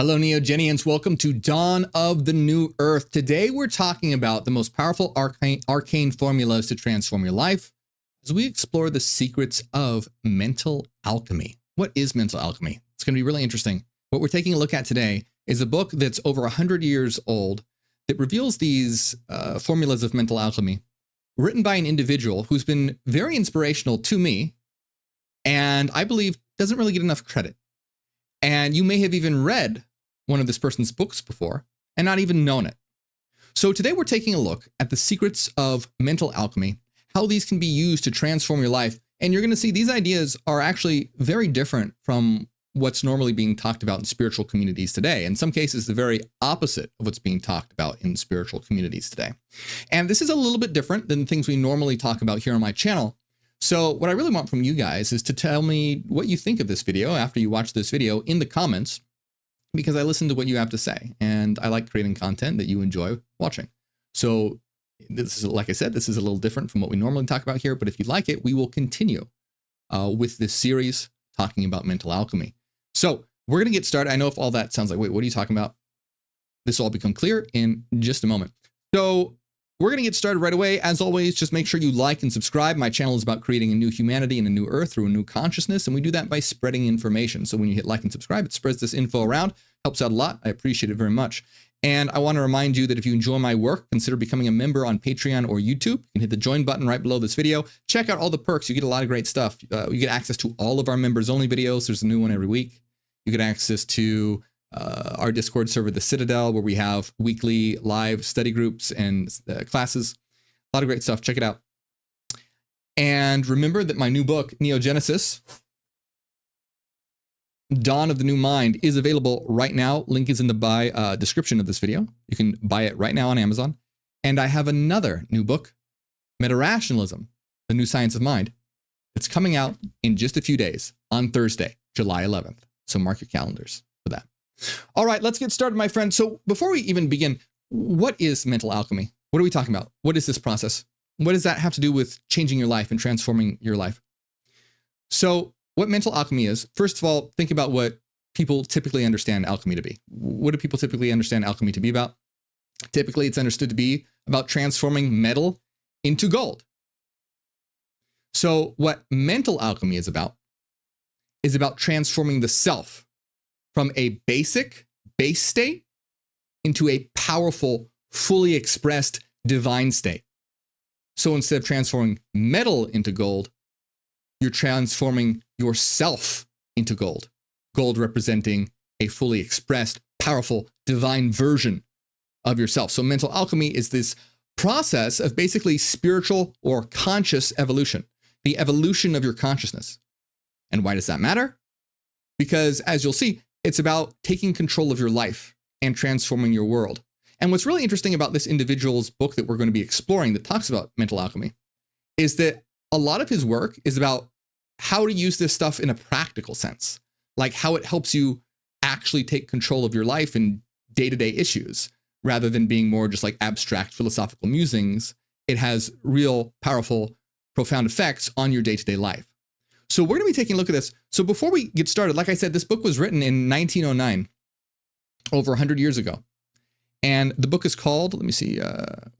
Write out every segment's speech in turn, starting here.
Hello, Neogenians. Welcome to Dawn of the New Earth. Today, we're talking about the most powerful arcane formulas to transform your life as we explore the secrets of mental alchemy. What is mental alchemy? It's going to be really interesting. What we're taking a look at today is a book that's over 100 years old that reveals these formulas of mental alchemy, written by an individual who's been very inspirational to me, and I believe doesn't really get enough credit. And you may have even read one of this person's books before and not even known it. So today we're taking a look at the secrets of mental alchemy, how these can be used to transform your life. And you're going to see these ideas are actually very different from what's normally being talked about in spiritual communities today. In some cases, the very opposite of what's being talked about in spiritual communities today. And this is a little bit different than things we normally talk about here on my channel. So what I really want from you guys is to tell me what you think of this video after you watch this video in the comments, because I listen to what you have to say and I like creating content that you enjoy watching. So this is, like I said, this is a little different from what we normally talk about here, but if you like it, we will continue with this series talking about mental alchemy. So we're going to get started. I know if all that sounds like, wait, what are you talking about? This will all become clear in just a moment. So we're going to get started right away. As always, just make sure you like and subscribe. My channel is about creating a new humanity and a new earth through a new consciousness. And we do that by spreading information. So when you hit like and subscribe, it spreads this info around, helps out a lot. I appreciate it very much. And I want to remind you that if you enjoy my work, consider becoming a member on Patreon or YouTube. You can hit the join button right below this video. Check out all the perks. You get a lot of great stuff. You get access to all of our members only videos. There's a new one every week. You get access to our Discord server, The Citadel, where we have weekly live study groups and classes. A lot of great stuff. Check it out. And remember that my new book, Neogenesis, Dawn of the New Mind, is available right now. Link is in the description of this video. You can buy it right now on Amazon. And I have another new book, Meta-Rationalism, The New Science of Mind. It's coming out in just a few days on Thursday, July 11th. So mark your calendars for that. All right, let's get started, my friend. So before we even begin, what is mental alchemy? What are we talking about? What is this process? What does that have to do with changing your life and transforming your life? So what mental alchemy is, first of all, think about what people typically understand alchemy to be. What do people typically understand alchemy to be about? Typically, it's understood to be about transforming metal into gold. So what mental alchemy is about transforming the self from a basic base state into a powerful, fully expressed divine state. So instead of transforming metal into gold, you're transforming yourself into gold. Gold representing a fully expressed, powerful, divine version of yourself. So mental alchemy is this process of basically spiritual or conscious evolution, the evolution of your consciousness. And why does that matter? Because as you'll see, it's about taking control of your life and transforming your world. And what's really interesting about this individual's book that we're going to be exploring that talks about mental alchemy is that a lot of his work is about how to use this stuff in a practical sense, like how it helps you actually take control of your life and day-to-day issues, rather than being more just like abstract philosophical musings. It has real, powerful, profound effects on your day-to-day life. So we're going to be taking a look at this. So before we get started, like I said, this book was written in 1909, over 100 years ago. And the book is called, let me see, The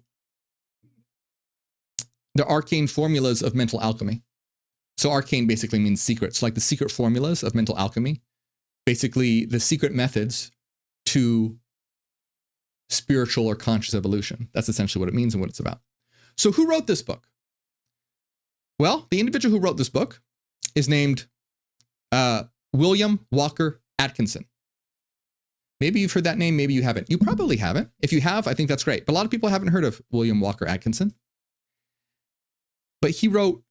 Arcane Formulas of Mental Alchemy. So arcane basically means secrets, like the secret formulas of mental alchemy, basically the secret methods to spiritual or conscious evolution. That's essentially what it means and what it's about. So who wrote this book? Well, the individual who wrote this book is named William Walker Atkinson. Maybe you've heard that name, maybe you haven't. You probably haven't. If you have, I think that's great. But a lot of people haven't heard of William Walker Atkinson. But he wrote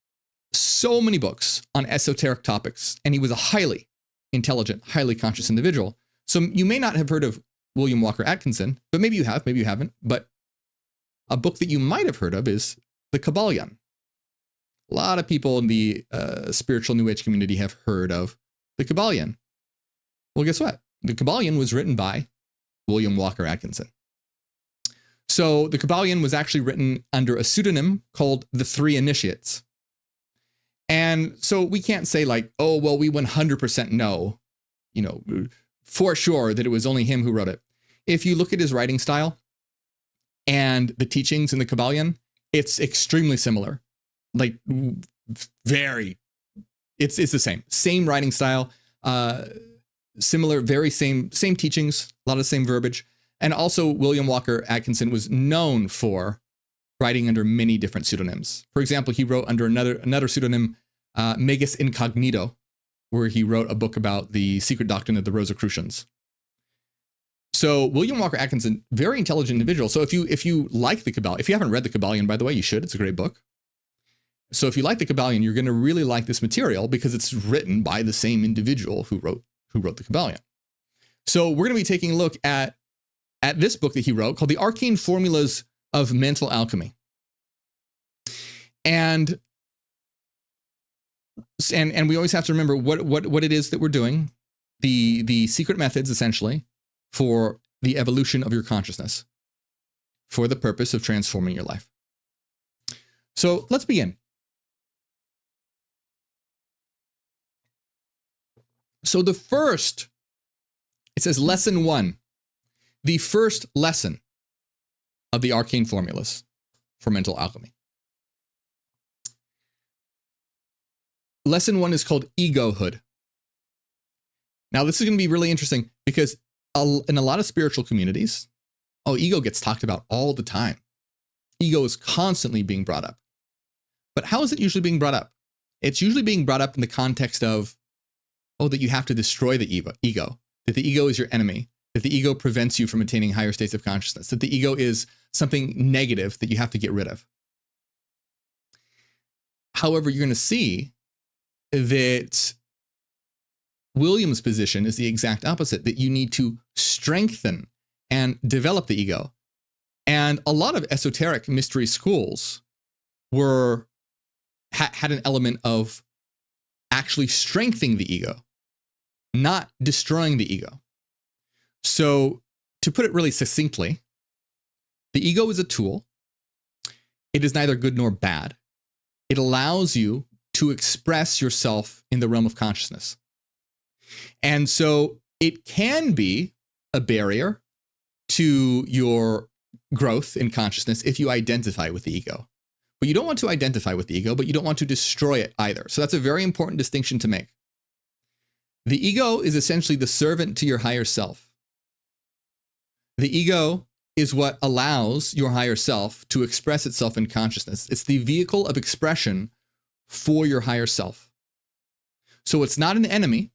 so many books on esoteric topics, and he was a highly intelligent, highly conscious individual. So you may not have heard of William Walker Atkinson, but maybe you have, maybe you haven't. But a book that you might have heard of is The Kybalion. A lot of people in the spiritual New Age community have heard of The Kybalion. Well, guess what? The Kybalion was written by William Walker Atkinson. So the Kybalion was actually written under a pseudonym called The Three Initiates. And so we can't say like, oh, well, we 100% know, for sure that it was only him who wrote it. If you look at his writing style and the teachings in the Kybalion, it's extremely similar. Like very, it's the same writing style, similar, very same teachings, a lot of the same verbiage. And also William Walker Atkinson was known for writing under many different pseudonyms. For example, he wrote under another pseudonym, Magus Incognito, where he wrote a book about the secret doctrine of the Rosicrucians. So William Walker Atkinson, very intelligent individual. So if you like the Kybalion, if you haven't read the Kybalion, by the way, you should. It's a great book. So if you like the Kybalion, you're going to really like this material because it's written by the same individual who wrote the Kybalion. So we're going to be taking a look at this book that he wrote called The Arcane Formulas of Mental Alchemy. And we always have to remember what it is that we're doing, the secret methods essentially for the evolution of your consciousness for the purpose of transforming your life. So let's begin. So it says lesson 1, the first lesson of the arcane formulas for mental alchemy. Lesson 1 is called egohood. Now, this is going to be really interesting because in a lot of spiritual communities, ego gets talked about all the time. Ego is constantly being brought up. But how is it usually being brought up? It's usually being brought up in the context of, that you have to destroy the ego, that the ego is your enemy, that the ego prevents you from attaining higher states of consciousness, that the ego is something negative that you have to get rid of. However, you're going to see that William's position is the exact opposite, that you need to strengthen and develop the ego. And a lot of esoteric mystery schools had an element of actually strengthening the ego, not destroying the ego. So to put it really succinctly, the ego is a tool. It is neither good nor bad. It allows you to express yourself in the realm of consciousness. And so it can be a barrier to your growth in consciousness if you identify with the ego. But you don't want to identify with the ego, but you don't want to destroy it either. So that's a very important distinction to make. The ego is essentially the servant to your higher self. The ego is what allows your higher self to express itself in consciousness. It's the vehicle of expression for your higher self. So it's not an enemy.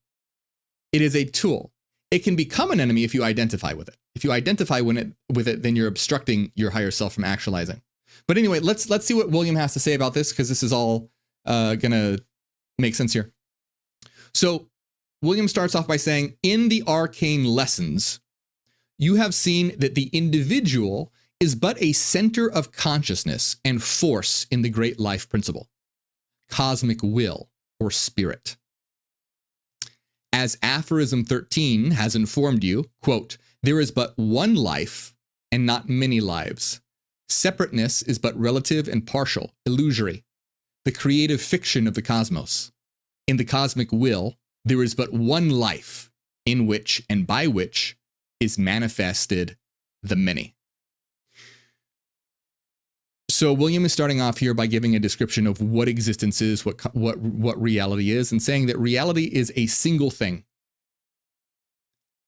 It is a tool. It can become an enemy if you identify with it. If you identify with it, then you're obstructing your higher self from actualizing. But anyway, let's see what William has to say about this, because this is all gonna make sense here. So William starts off by saying, in the arcane lessons, you have seen that the individual is but a center of consciousness and force in the great life principle, cosmic will or spirit. As aphorism 13 has informed you, quote, there is but one life and not many lives. Separateness is but relative and partial, illusory, the creative fiction of the cosmos. In the cosmic will, there is but one life in which and by which is manifested the many. So William is starting off here by giving a description of what existence is, what reality is, and saying that reality is a single thing.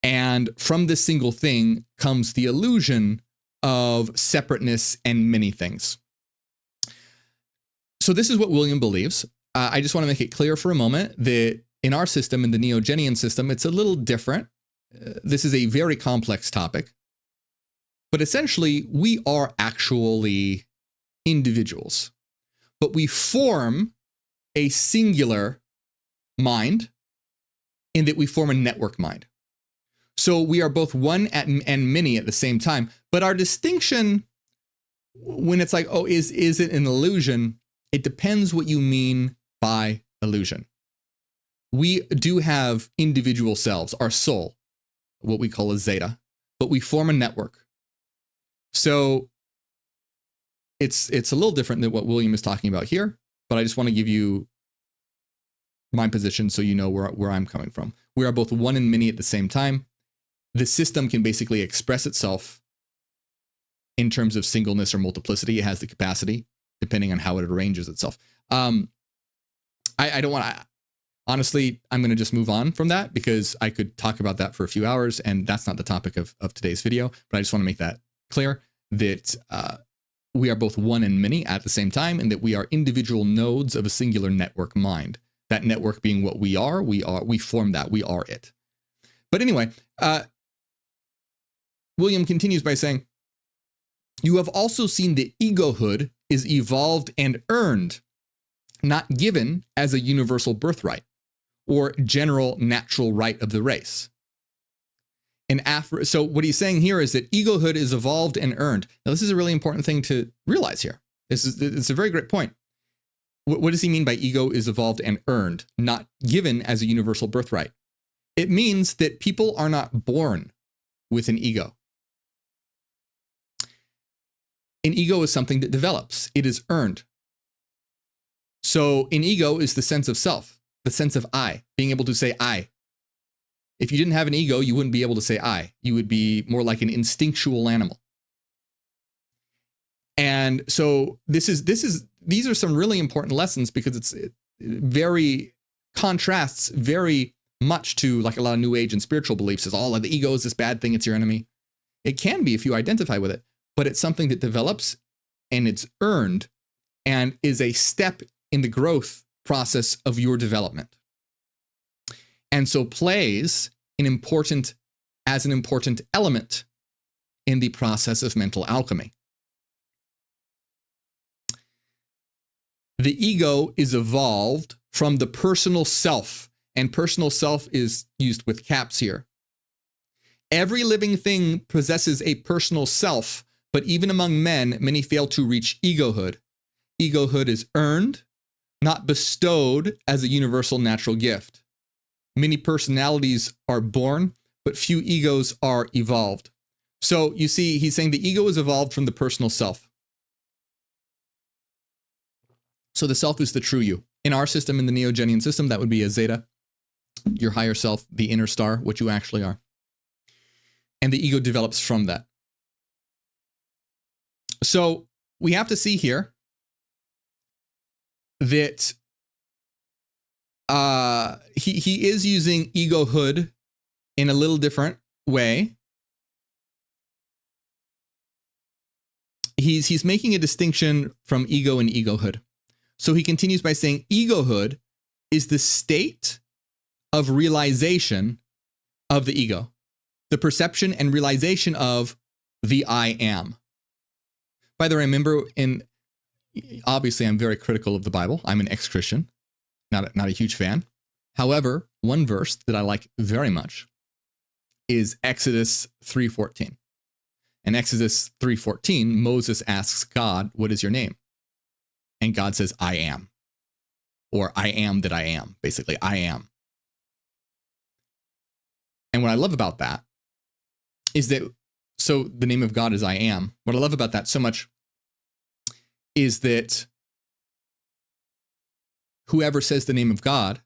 And from this single thing comes the illusion of separateness and many things. So this is what William believes. I just want to make it clear for a moment that in our system, in the Neogenian system, it's a little different. This is a very complex topic. But essentially, we are actually individuals. But we form a singular mind in that we form a network mind. So we are both one and many at the same time. But our distinction, when it's like, is it an illusion? It depends what you mean by illusion. We do have individual selves, our soul, what we call a zeta, but we form a network. So it's a little different than what William is talking about here, but I just want to give you my position so you know where I'm coming from. We are both one and many at the same time. the system can basically express itself in terms of singleness or multiplicity. It has the capacity, depending on how it arranges itself. I don't want to, honestly, I'm going to just move on from that because I could talk about that for a few hours, and that's not the topic of today's video. But I just want to make that clear that we are both one and many at the same time, and that we are individual nodes of a singular network mind. That network being what we form that, we are it. But anyway, William continues by saying, you have also seen that egohood is evolved and earned, not given as a universal birthright or general natural right of the race. So what he's saying here is that egohood is evolved and earned. Now, this is a really important thing to realize here. It's a very great point. What does he mean by ego is evolved and earned, not given as a universal birthright? It means that people are not born with an ego. An ego is something that develops. It is earned. So an ego is the sense of self, the sense of I, being able to say I. If you didn't have an ego, you wouldn't be able to say I. You would be more like an instinctual animal. And so these are some really important lessons because it very contrasts very much to like a lot of New Age and spiritual beliefs is all the ego is this bad thing, it's your enemy. It can be if you identify with it, but it's something that develops and it's earned and is a step in the growth process of your development. And so plays an important element in the process of mental alchemy. The ego is evolved from the personal self, and personal self is used with caps here. Every living thing possesses a personal self, but even among men, many fail to reach egohood. Egohood is earned, not bestowed as a universal natural gift. Many personalities are born, but few egos are evolved. So you see, he's saying the ego is evolved from the personal self. So the self is the true you. In our system, in the Neogenian system, that would be a zeta, your higher self, the inner star, what you actually are. And the ego develops from that. So we have to see here that he is using egohood in a little different way. He's making a distinction from ego and egohood. So he continues by saying egohood is the state of realization of the ego, the perception and realization of the I am. By the way, remember, obviously I'm very critical of the Bible. I'm an ex-Christian, not a huge fan. However, one verse that I like very much is Exodus 3:14. In Exodus 3:14, Moses asks God, "What is your name?" And God says, "I am." Or "I am that I am." Basically, I am. And what I love about that is that, so the name of God is I am. What I love about that so much is that whoever says the name of God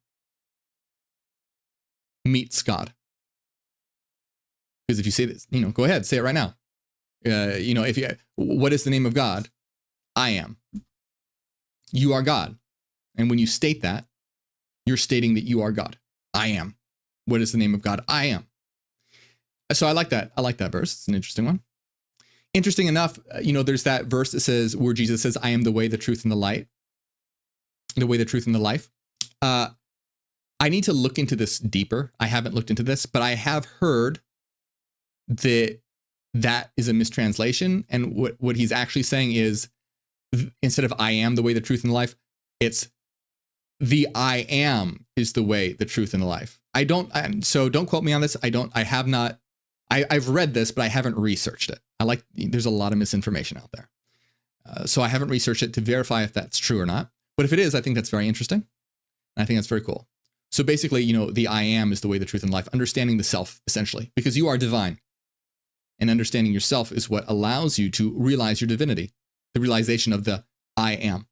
meets God. Because if you say this, go ahead, say it right now. What is the name of God? I am. You are God. And when you state that, you're stating that you are God. I am. What is the name of God? I am. So I like that. I like that verse. It's an interesting one. Interesting enough, there's that verse that says, where Jesus says, "I am the way, the truth, and the light." The way, the truth, and the life. I need to look into this deeper. I haven't looked into this, but I have heard that is a mistranslation. And what he's actually saying is, instead of "I am the way, the truth, and the life," it's the I am is the way, the truth, and the life. So don't quote me on this. I've read this, but I haven't researched it. There's a lot of misinformation out there. So I haven't researched it to verify if that's true or not. But if it is, I think that's very interesting. And I think that's very cool. So basically, the I am is the way, the truth, and life. Understanding the self, essentially, because you are divine. And understanding yourself is what allows you to realize your divinity, the realization of the I am.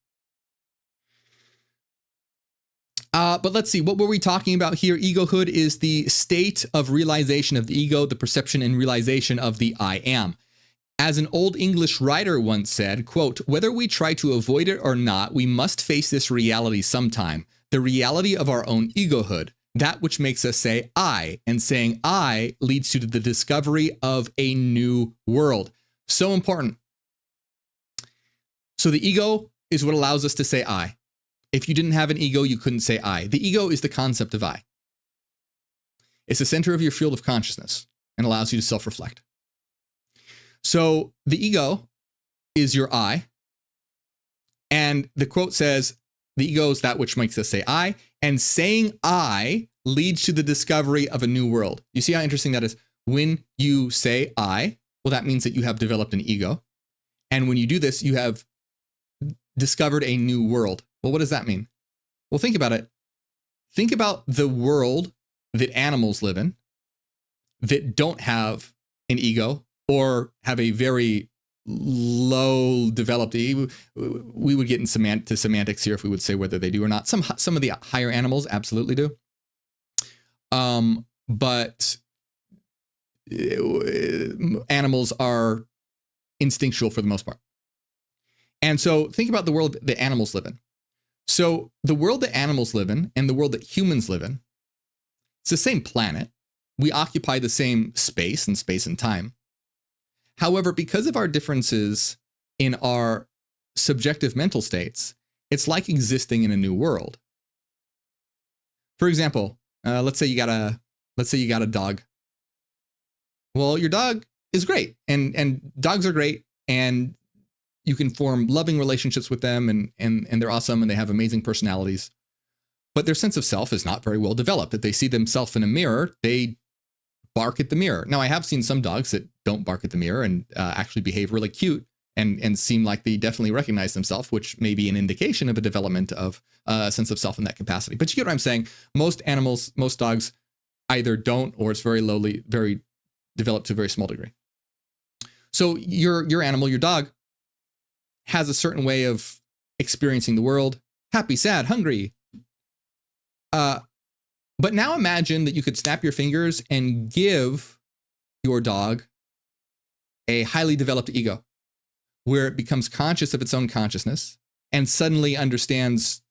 But let's see, what were we talking about here? Egohood is the state of realization of the ego, the perception and realization of the I am. As an old English writer once said, quote, whether we try to avoid it or not, we must face this reality sometime, the reality of our own egohood, that which makes us say I, and saying I leads to the discovery of a new world. So important. So the ego is what allows us to say I. If you didn't have an ego, you couldn't say I. The ego is the concept of I. It's the center of your field of consciousness and allows you to self-reflect. So the ego is your I. And the quote says, the ego is that which makes us say I, and saying I leads to the discovery of a new world. You see how interesting that is? When you say I, well, that means that you have developed an ego. And when you do this, you have discovered a new world. Well, what does that mean? Well, think about it. Think about the world that animals live in that don't have an ego or have a very low developed ego. We would get into semantics here if we would say whether they do or not. Some of the higher animals absolutely do. But animals are instinctual for the most part. And so think about the world that animals live in. So the world that animals live in and the world that humans live in, it's the same planet. We occupy the same space and time. However, because of our differences in our subjective mental states, it's like existing in a new world. For example, let's say you got a dog. Well, your dog is great, and dogs are great, and you can form loving relationships with them, and they're awesome, and they have amazing personalities. But their sense of self is not very well developed. If they see themselves in a mirror, they bark at the mirror. Now, I have seen some dogs that don't bark at the mirror and actually behave really cute and seem like they definitely recognize themselves, which may be an indication of a development of a sense of self in that capacity. But you get what I'm saying? Most animals, most dogs either don't, or it's very developed to a very small degree. So your animal, your dog, has a certain way of experiencing the world: happy, sad, hungry. But now imagine that you could snap your fingers and give your dog a highly developed ego, where it becomes conscious of its own consciousness and suddenly understands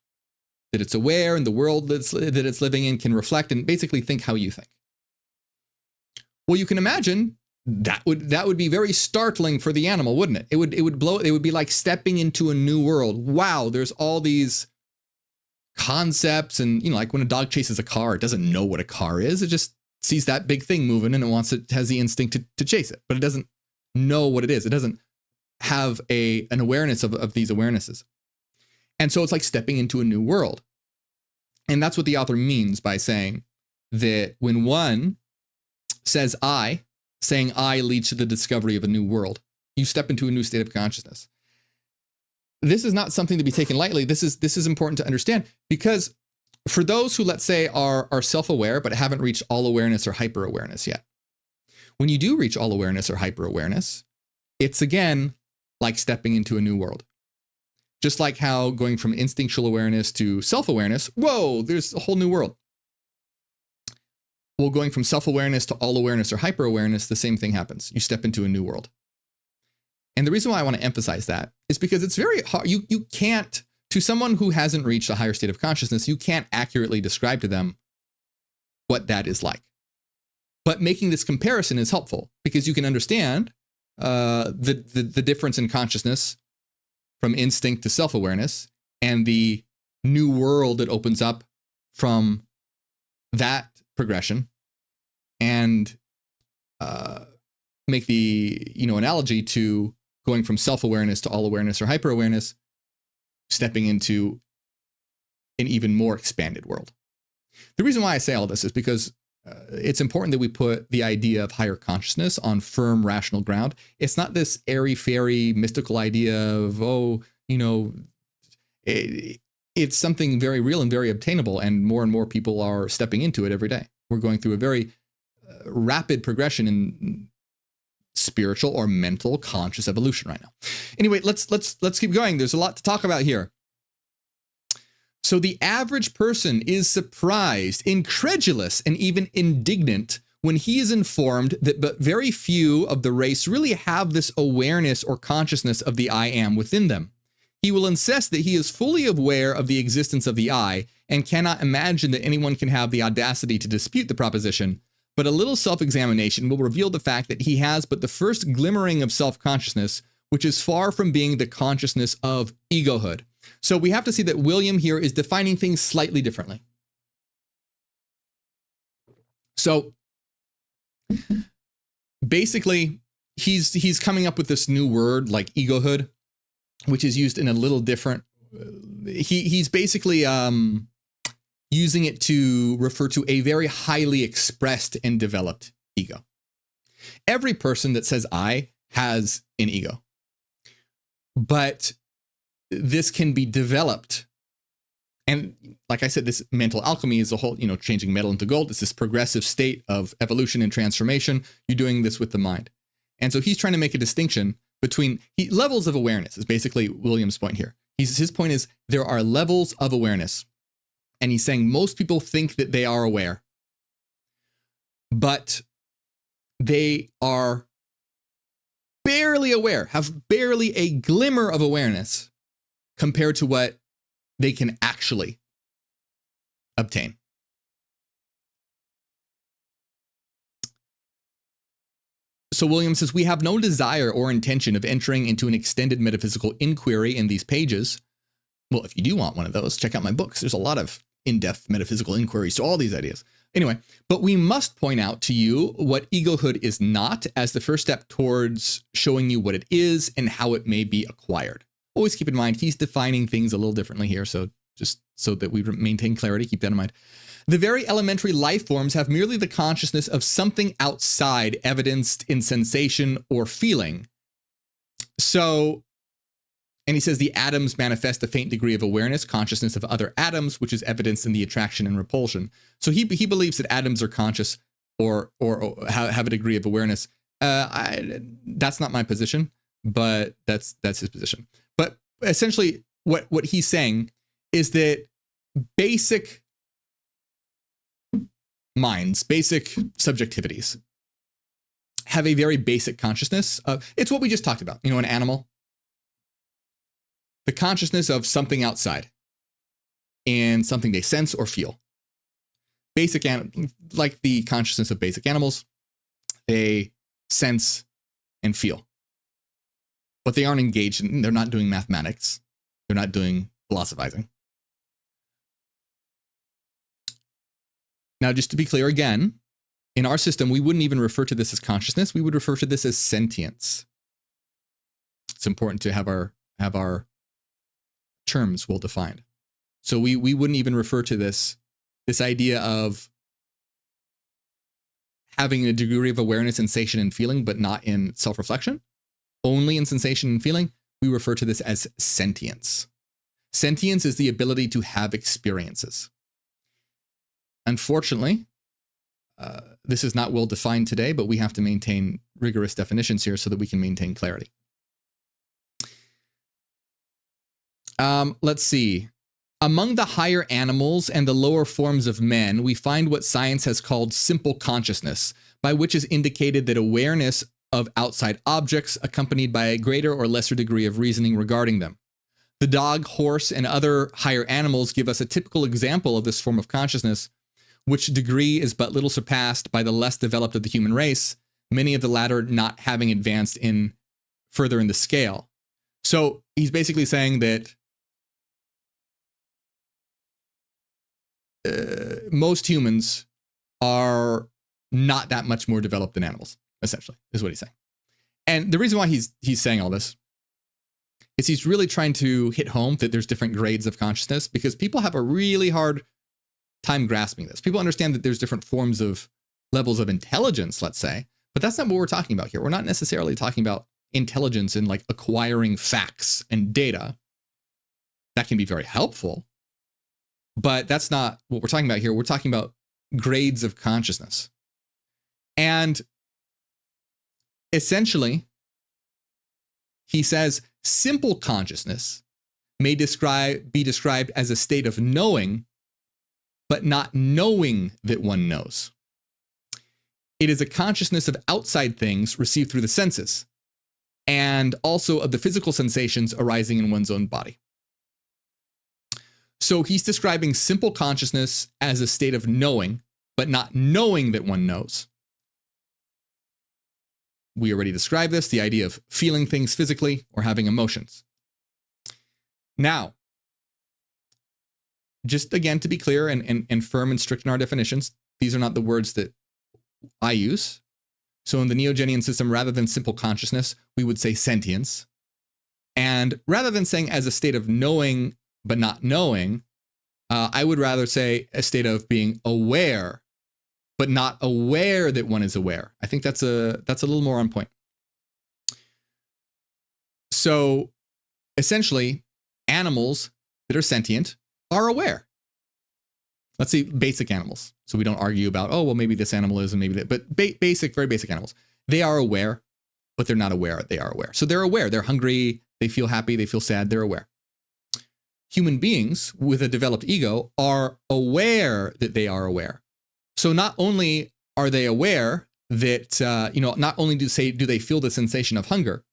that it's aware, and the world that it's living in can reflect and basically think how you think. Well, you can imagine that would be very startling for the animal, wouldn't it? It would be like stepping into a new world. Wow, there's all these concepts, and like when a dog chases a car, it doesn't know what a car is. It just sees that big thing moving and it has the instinct to chase it, but it doesn't know what it is. It doesn't have an awareness of these awarenesses. And so it's like stepping into a new world. And that's what the author means by saying that when one says I, saying I leads to the discovery of a new world. You step into a new state of consciousness. This is not something to be taken lightly. This is important to understand, because for those who, let's say, are self-aware but haven't reached all awareness or hyper-awareness yet, when you do reach all awareness or hyper-awareness, it's again like stepping into a new world. Just like how going from instinctual awareness to self-awareness, whoa, there's a whole new world. Well, going from self-awareness to all awareness or hyper-awareness, the same thing happens. You step into a new world. And the reason why I want to emphasize that is because it's very hard. You can't, to someone who hasn't reached a higher state of consciousness, you can't accurately describe to them what that is like. But making this comparison is helpful, because you can understand the difference in consciousness from instinct to self-awareness, and the new world that opens up from that progression, and make the analogy to going from self-awareness to all awareness or hyper-awareness, stepping into an even more expanded world. The reason why I say all this is because it's important that we put the idea of higher consciousness on firm, rational ground. It's not this airy-fairy, mystical idea of, it's something very real and very obtainable, and more people are stepping into it every day. We're going through a very rapid progression in spiritual or mental conscious evolution right now. Anyway, let's keep going. There's a lot to talk about here. So the average person is surprised, incredulous, and even indignant when he is informed that but very few of the race really have this awareness or consciousness of the I am within them. He will insist that he is fully aware of the existence of the I and cannot imagine that anyone can have the audacity to dispute the proposition, but a little self-examination will reveal the fact that he has but the first glimmering of self-consciousness, which is far from being the consciousness of egohood. So we have to see that William here is defining things slightly differently. So basically, he's coming up with this new word like egohood, which is used in a little different. He's basically using it to refer to a very highly expressed and developed ego. Every person that says I has an ego, but this can be developed. And like I said, this mental alchemy is a whole, changing metal into gold. It's this progressive state of evolution and transformation. You're doing this with the mind. And so he's trying to make a distinction between levels of awareness is basically William's point here. His point is there are levels of awareness. And he's saying most people think that they are aware, but they are barely aware, have barely a glimmer of awareness compared to what they can actually obtain. So William says, we have no desire or intention of entering into an extended metaphysical inquiry in these pages. Well, if you do want one of those, check out my books. There's a lot of in-depth metaphysical inquiries to all these ideas. Anyway, but we must point out to you what egohood is not as the first step towards showing you what it is and how it may be acquired. Always keep in mind, he's defining things a little differently here. So just so that we maintain clarity, keep that in mind. The very elementary life forms have merely the consciousness of something outside evidenced in sensation or feeling. So, and he says the atoms manifest a faint degree of awareness, consciousness of other atoms, which is evidenced in the attraction and repulsion. So he believes that atoms are conscious or have a degree of awareness. That's not my position, but that's his position. But essentially what he's saying is that basic minds, basic subjectivities have a very basic consciousness of, it's what we just talked about, an animal, the consciousness of something outside and something they sense or feel. Like the consciousness of basic animals, they sense and feel, but they aren't engaged in, they're not doing mathematics. They're not doing philosophizing. Now, just to be clear again, in our system, we wouldn't even refer to this as consciousness. We would refer to this as sentience. It's important to have our terms well defined. So we wouldn't even refer to this idea of having a degree of awareness, sensation, and feeling, but not in self-reflection, only in sensation and feeling. We refer to this as sentience. Sentience is the ability to have experiences. Unfortunately, this is not well defined today, but we have to maintain rigorous definitions here so that we can maintain clarity. Let's see. Among the higher animals and the lower forms of men, we find what science has called simple consciousness, by which is indicated that awareness of outside objects accompanied by a greater or lesser degree of reasoning regarding them. The dog, horse, and other higher animals give us a typical example of this form of consciousness, which degree is but little surpassed by the less developed of the human race, many of the latter not having advanced further in the scale. So he's basically saying that most humans are not that much more developed than animals, essentially, is what he's saying. And the reason why he's saying all this is he's really trying to hit home that there's different grades of consciousness, because people have a really hard time grasping this. People understand that there's different forms of levels of intelligence, let's say, but that's not what we're talking about here. We're not necessarily talking about intelligence in like acquiring facts and data. That can be very helpful, but that's not what we're talking about here. We're talking about grades of consciousness. And essentially, he says simple consciousness may be described as a state of knowing, but not knowing that one knows. It is a consciousness of outside things received through the senses, and also of the physical sensations arising in one's own body. So he's describing simple consciousness as a state of knowing, but not knowing that one knows. We already described this, the idea of feeling things physically or having emotions. Now, just again to be clear and firm and strict in our definitions, these are not the words that I use. So in the Neogenian system, rather than simple consciousness, we would say sentience. And rather than saying as a state of knowing but not knowing, I would rather say a state of being aware, but not aware that one is aware. I think that's a little more on point. So essentially, animals that are sentient are aware. Let's see, basic animals. So we don't argue about, oh, well, maybe this animal is and maybe that, but basic, very basic animals. They are aware, but they're not aware. They are aware. So they're aware. They're hungry. They feel happy. They feel sad. They're aware. Human beings with a developed ego are aware that they are aware. So not only are they aware that, not only do they feel the sensation of hunger,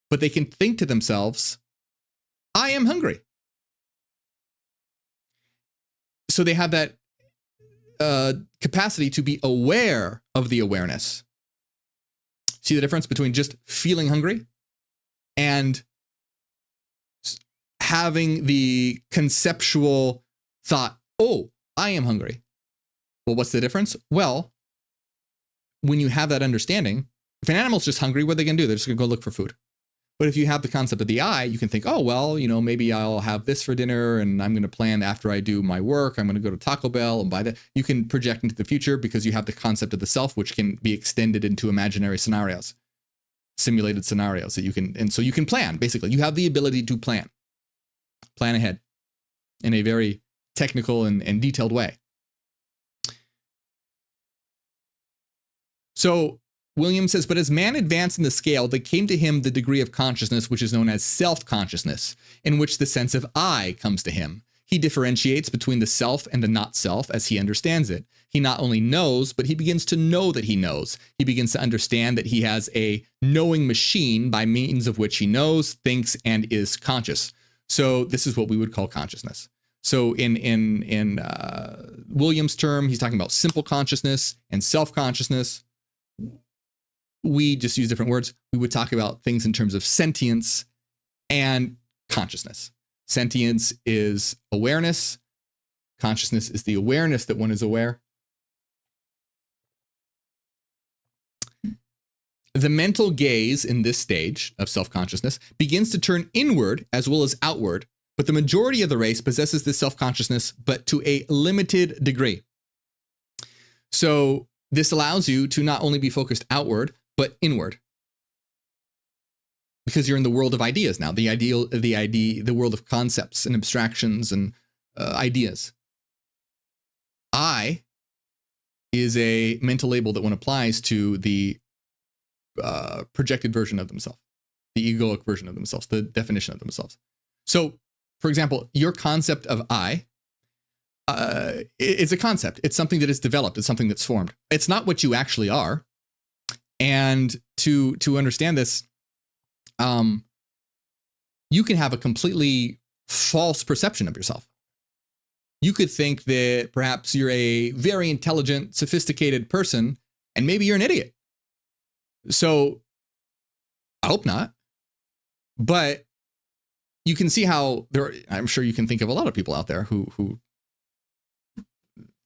but they can think to themselves, I am hungry. So they have that capacity to be aware of the awareness. See the difference between just feeling hungry and having the conceptual thought, oh, I am hungry. Well, what's the difference? Well, when you have that understanding, if an animal's just hungry, what are they going to do? They're just going to go look for food. But if you have the concept of the I, you can think, oh, well, maybe I'll have this for dinner and I'm going to plan after I do my work. I'm going to go to Taco Bell and buy that. You can project into the future because you have the concept of the self, which can be extended into imaginary scenarios, simulated scenarios that you can. And so you can plan, basically. You have the ability to plan ahead in a very technical and detailed way. So William says, but as man advanced in the scale, there came to him the degree of consciousness which is known as self-consciousness, in which the sense of I comes to him. He differentiates between the self and the not self as he understands it. He not only knows, but he begins to know that he knows. He begins to understand that he has a knowing machine by means of which he knows, thinks, and is conscious. So this is what we would call consciousness. So in William's term, he's talking about simple consciousness and self-consciousness. We just use different words. We would talk about things in terms of sentience and consciousness. Sentience is awareness. Consciousness is the awareness that one is aware. The mental gaze in this stage of self-consciousness begins to turn inward as well as outward, but the majority of the race possesses this self-consciousness, but to a limited degree. So this allows you to not only be focused outward, but inward, because you're in the world of ideas now, the world of concepts and abstractions and ideas. I is a mental label that one applies to the projected version of themselves, the egoic version of themselves, the definition of themselves. So, for example, your concept of I is a concept. It's something that is developed. It's something that's formed. It's not what you actually are. And to understand this, you can have a completely false perception of yourself. You could think that perhaps you're a very intelligent, sophisticated person, and maybe you're an idiot. So I hope not. But you can see how I'm sure you can think of a lot of people out there who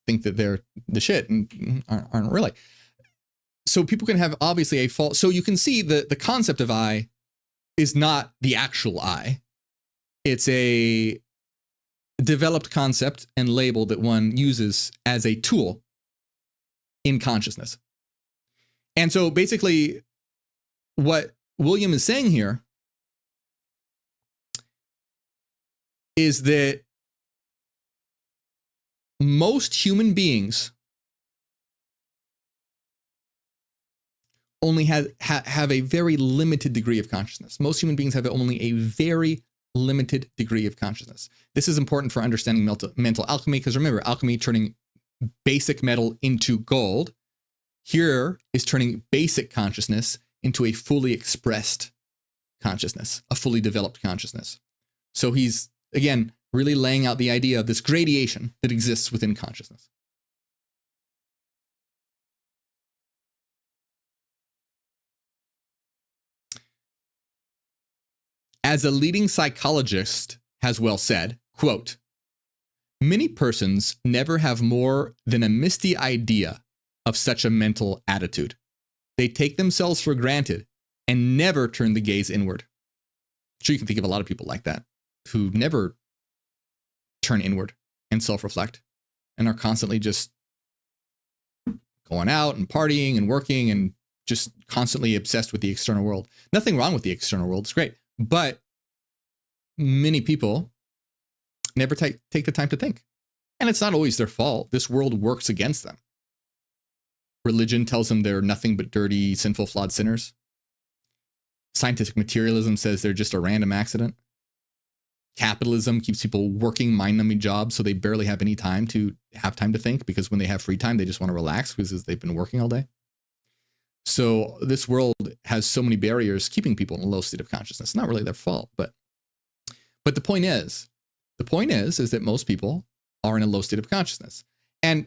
think that they're the shit and aren't really. So people can have obviously a false. So you can see the concept of I is not the actual I. It's a developed concept and label that one uses as a tool in consciousness. And so basically what William is saying here is that most human beings only have a very limited degree of consciousness. Most human beings have only a very limited degree of consciousness. This is important for understanding mental alchemy, because remember, alchemy turning basic metal into gold. Here is turning basic consciousness into a fully expressed consciousness, a fully developed consciousness. So he's, again, really laying out the idea of this gradation that exists within consciousness. As a leading psychologist has well said, quote, "Many persons never have more than a misty idea of such a mental attitude. They take themselves for granted and never turn the gaze inward." I'm sure you can think of a lot of people like that who never turn inward and self-reflect and are constantly just going out and partying and working and just constantly obsessed with the external world. Nothing wrong with the external world. It's great. But many people never take the time to think. And it's not always their fault. This world works against them. Religion tells them they're nothing but dirty, sinful, flawed sinners. Scientific materialism says they're just a random accident. Capitalism keeps people working mind-numbing jobs so they barely have any time to think, because when they have free time, they just want to relax because they've been working all day. So this world has so many barriers keeping people in a low state of consciousness. It's not really their fault, but the point is that most people are in a low state of consciousness. And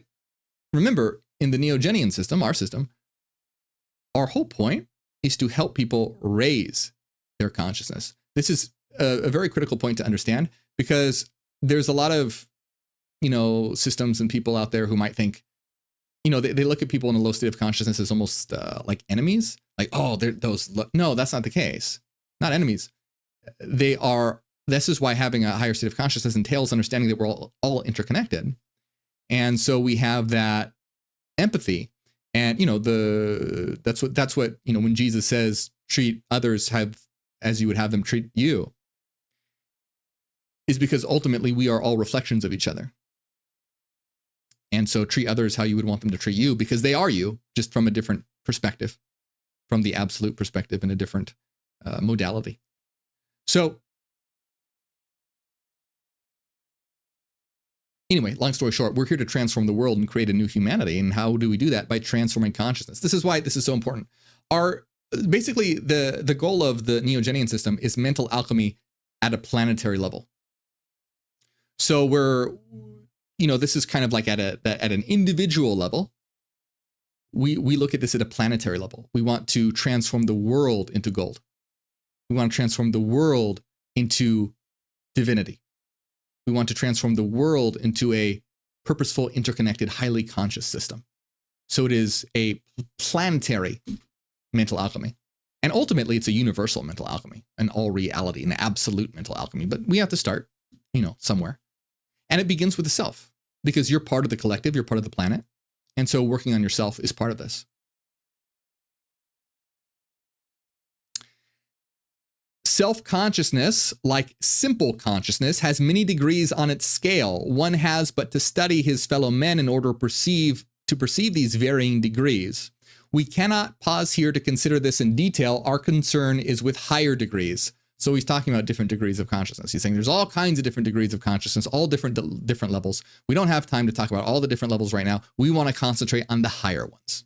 remember, in the Neogenian system, our system, our whole point is to help people raise their consciousness. This is a very critical point to understand, because there's a lot of, systems and people out there who might think, they look at people in a low state of consciousness as almost like enemies. Like, oh, they're those. No, that's not the case. Not enemies. They are. This is why having a higher state of consciousness entails understanding that we're all interconnected. And so we have that empathy. And, that's what, when Jesus says, treat others as you would have them treat you, is because ultimately we are all reflections of each other. And so treat others how you would want them to treat you, because they are you, just from a different perspective, from the absolute perspective, in a different modality. So anyway, long story short, we're here to transform the world and create a new humanity. And how do we do that? By transforming consciousness. This is why this is so important. Basically, the goal of the Neogenian system is mental alchemy at a planetary level. So this is kind of like at an individual level. We look at this at a planetary level. We want to transform the world into gold. We want to transform the world into divinity. We want to transform the world into a purposeful, interconnected, highly conscious system. So it is a planetary mental alchemy. And ultimately, it's a universal mental alchemy, an all reality, an absolute mental alchemy. But we have to start, somewhere. And it begins with the self, because you're part of the collective, you're part of the planet. And so working on yourself is part of this. Self-consciousness, like simple consciousness, has many degrees on its scale. One has but to study his fellow men in order to perceive these varying degrees. We cannot pause here to consider this in detail. Our concern is with higher degrees. So he's talking about different degrees of consciousness. He's saying there's all kinds of different degrees of consciousness, all different levels. We don't have time to talk about all the different levels right now. We want to concentrate on the higher ones.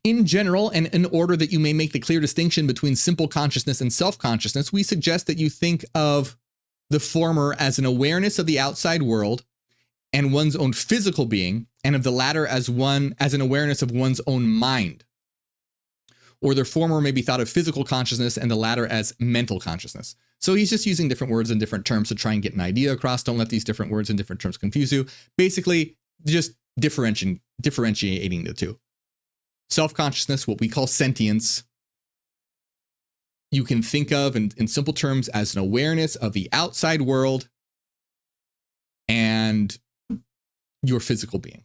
In general, and in order that you may make the clear distinction between simple consciousness and self-consciousness, we suggest that you think of the former as an awareness of the outside world and one's own physical being, and of the latter as an awareness of one's own mind. Or the former may be thought of physical consciousness and the latter as mental consciousness. So he's just using different words and different terms to try and get an idea across. Don't let these different words and different terms confuse you. Basically, just differentiating the two. Self-consciousness, what we call sentience, you can think of in simple terms as an awareness of the outside world and your physical being.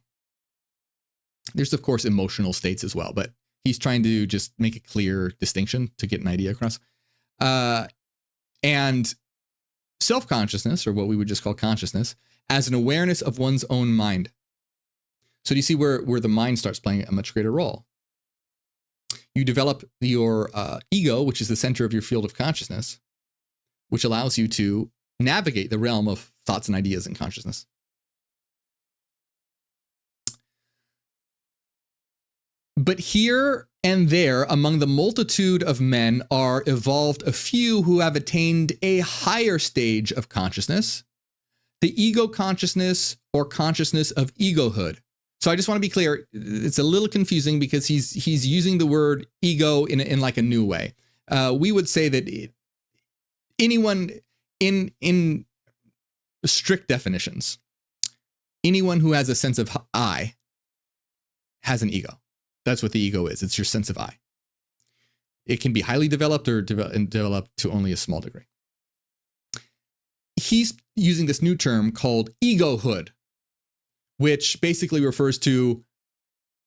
There's, of course, emotional states as well, but he's trying to just make a clear distinction to get an idea across. And self-consciousness, or what we would just call consciousness, as an awareness of one's own mind. So do you see where the mind starts playing a much greater role? You develop your ego, which is the center of your field of consciousness, which allows you to navigate the realm of thoughts and ideas and consciousness. But here and there, among the multitude of men, are evolved a few who have attained a higher stage of consciousness, the ego consciousness or consciousness of egohood. So I just want to be clear, it's a little confusing because he's using the word ego in like a new way. We would say that anyone in strict definitions, anyone who has a sense of I has an ego. That's what the ego is. It's your sense of I. It can be highly developed or developed to only a small degree. He's using this new term called egohood, which basically refers to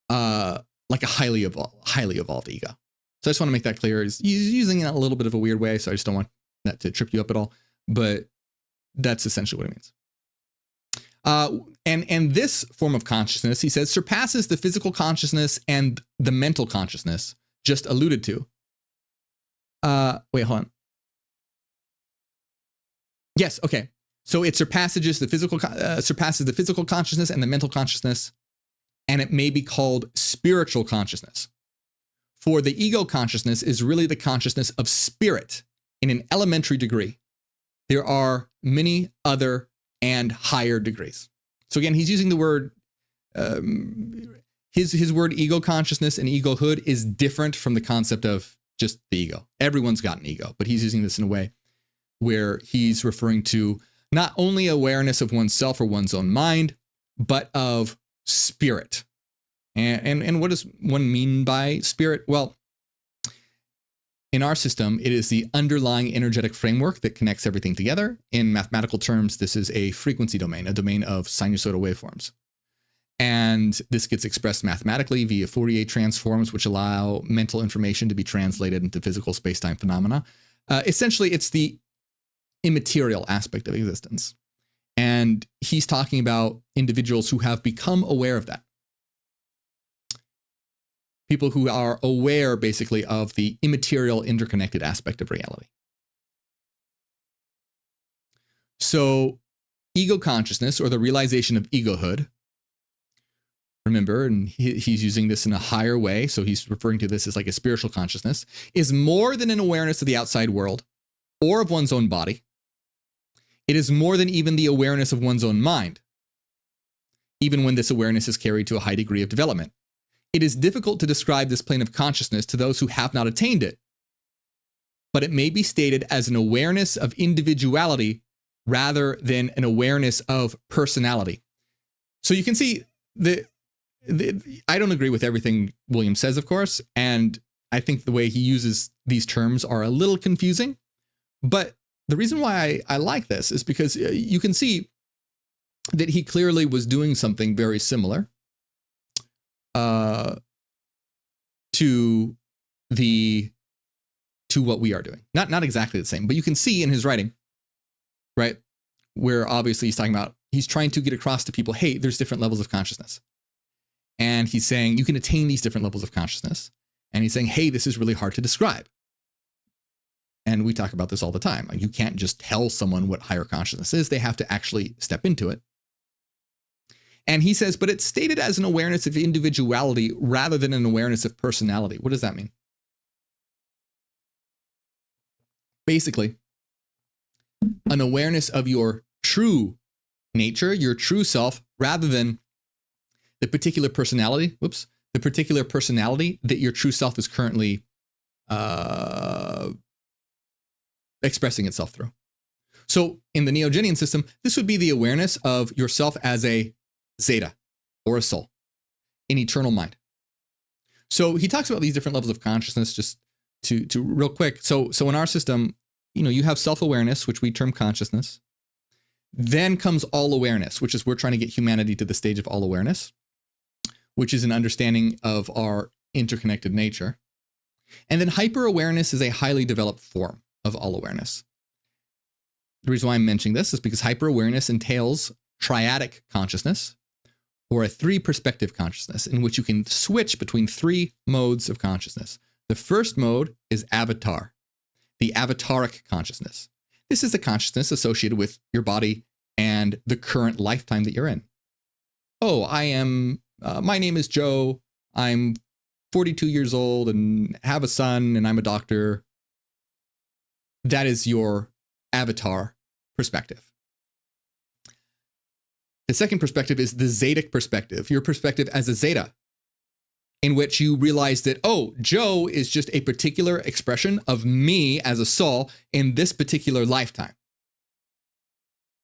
like a highly evolved ego. So I just want to make that clear. He's using it in a little bit of a weird way, so I just don't want that to trip you up at all. But that's essentially what it means. And this form of consciousness, he says, surpasses the physical consciousness and the mental consciousness just alluded to. Wait, hold on. Yes, okay. So it surpasses the physical consciousness and the mental consciousness, and it may be called spiritual consciousness. For the ego consciousness is really the consciousness of spirit in an elementary degree. There are many other and higher degrees. So again, he's using the word, his word ego consciousness and egohood is different from the concept of just the ego. Everyone's got an ego, but he's using this in a way where he's referring to not only awareness of oneself or one's own mind, but of spirit. And what does one mean by spirit? Well, in our system, it is the underlying energetic framework that connects everything together. In mathematical terms, this is a frequency domain, a domain of sinusoidal waveforms. And this gets expressed mathematically via Fourier transforms, which allow mental information to be translated into physical space-time phenomena. Essentially, it's the immaterial aspect of existence. And he's talking about individuals who have become aware of that. People who are aware, basically, of the immaterial, interconnected aspect of reality. So, ego consciousness, or the realization of egohood, remember, and he's using this in a higher way, so he's referring to this as like a spiritual consciousness, is more than an awareness of the outside world or of one's own body. It is more than even the awareness of one's own mind, even when this awareness is carried to a high degree of development. It is difficult to describe this plane of consciousness to those who have not attained it, but it may be stated as an awareness of individuality rather than an awareness of personality. So you can see I don't agree with everything William says, of course, and I think the way he uses these terms are a little confusing, but the reason why I like this is because you can see that he clearly was doing something very similar to what we are doing. Not exactly the same, but you can see in his writing, right, where obviously he's trying to get across to people, hey, there's different levels of consciousness. And he's saying you can attain these different levels of consciousness. And he's saying, hey, this is really hard to describe. And we talk about this all the time. Like, you can't just tell someone what higher consciousness is. They have to actually step into it. And he says, but it's stated as an awareness of individuality rather than an awareness of personality. What does that mean? Basically, an awareness of your true nature, your true self, rather than the particular personality, the particular personality that your true self is currently expressing itself through. So in the Neogenian system, this would be the awareness of yourself as a zeta or a soul, an eternal mind. So he talks about these different levels of consciousness just to real quick. So in our system, you have self-awareness, which we term consciousness. Then comes all awareness, which is we're trying to get humanity to the stage of all awareness, which is an understanding of our interconnected nature. And then hyper-awareness is a highly developed form of all awareness. The reason why I'm mentioning this is because hyper-awareness entails triadic consciousness, or a three-perspective consciousness, in which you can switch between three modes of consciousness: The first mode is avatar, the avataric consciousness. This is the consciousness associated with your body and the current lifetime that you're in. Oh, my name is Joe. I'm 42 years old and have a son and I'm a doctor. That is your avatar perspective. The second perspective is the Zetic perspective, your perspective as a Zeta, in which you realize that, oh, Joe is just a particular expression of me as a soul in this particular lifetime.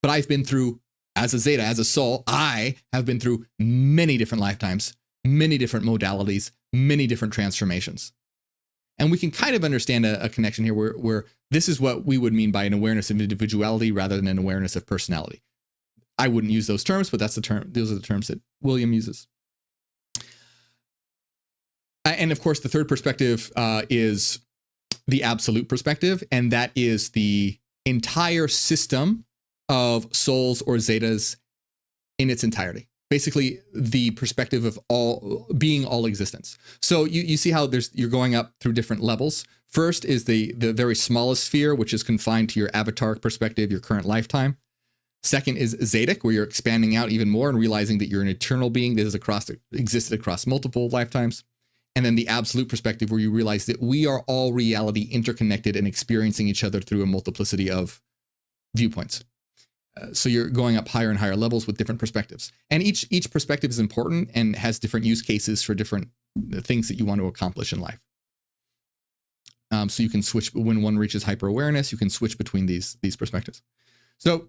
But I've been through, as a Zeta, as a soul, I have been through many different lifetimes, many different modalities, many different transformations. And we can kind of understand a connection here where this is what we would mean by an awareness of individuality rather than an awareness of personality. I wouldn't use those terms, but that's the term. Those are the terms that William uses. And of course, the third perspective is the absolute perspective, and that is the entire system of souls or zetas in its entirety. Basically, the perspective of all existence. So you see how you're going up through different levels. First is the very smallest sphere, which is confined to your avatar perspective, your current lifetime. Second is Zetic, where you're expanding out even more and realizing that you're an eternal being that has existed across multiple lifetimes. And then the absolute perspective, where you realize that we are all reality interconnected and experiencing each other through a multiplicity of viewpoints. So you're going up higher and higher levels with different perspectives. And each perspective is important and has different use cases for different things that you want to accomplish in life. So you can switch when one reaches hyper awareness, you can switch between these perspectives. So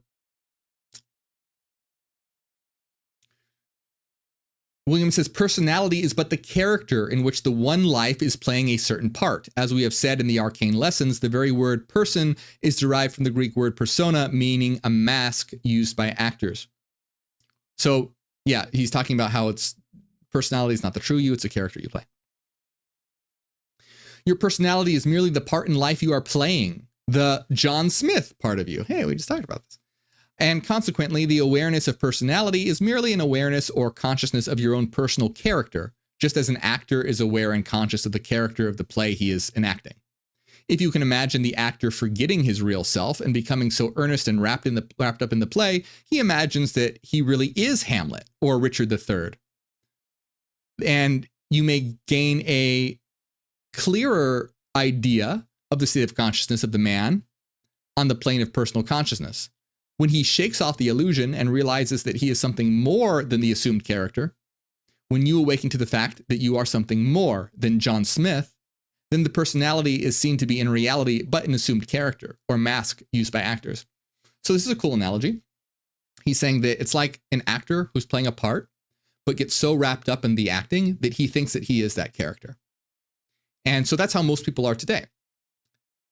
William says, personality is but the character in which the one life is playing a certain part. As we have said in the Arcane lessons, the very word person is derived from the Greek word persona, meaning a mask used by actors. So yeah, he's talking about how personality is not the true you, it's a character you play. Your personality is merely the part in life you are playing, the John Smith part of you. Hey, we just talked about this. And consequently, the awareness of personality is merely an awareness or consciousness of your own personal character, just as an actor is aware and conscious of the character of the play he is enacting. If you can imagine the actor forgetting his real self and becoming so earnest and wrapped up in the play, he imagines that he really is Hamlet or Richard III. And you may gain a clearer idea of the state of consciousness of the man on the plane of personal consciousness. When he shakes off the illusion and realizes that he is something more than the assumed character, when you awaken to the fact that you are something more than John Smith, then the personality is seen to be in reality but an assumed character or mask used by actors. So this is a cool analogy. He's saying that it's like an actor who's playing a part, but gets so wrapped up in the acting that he thinks that he is that character. And so that's how most people are today.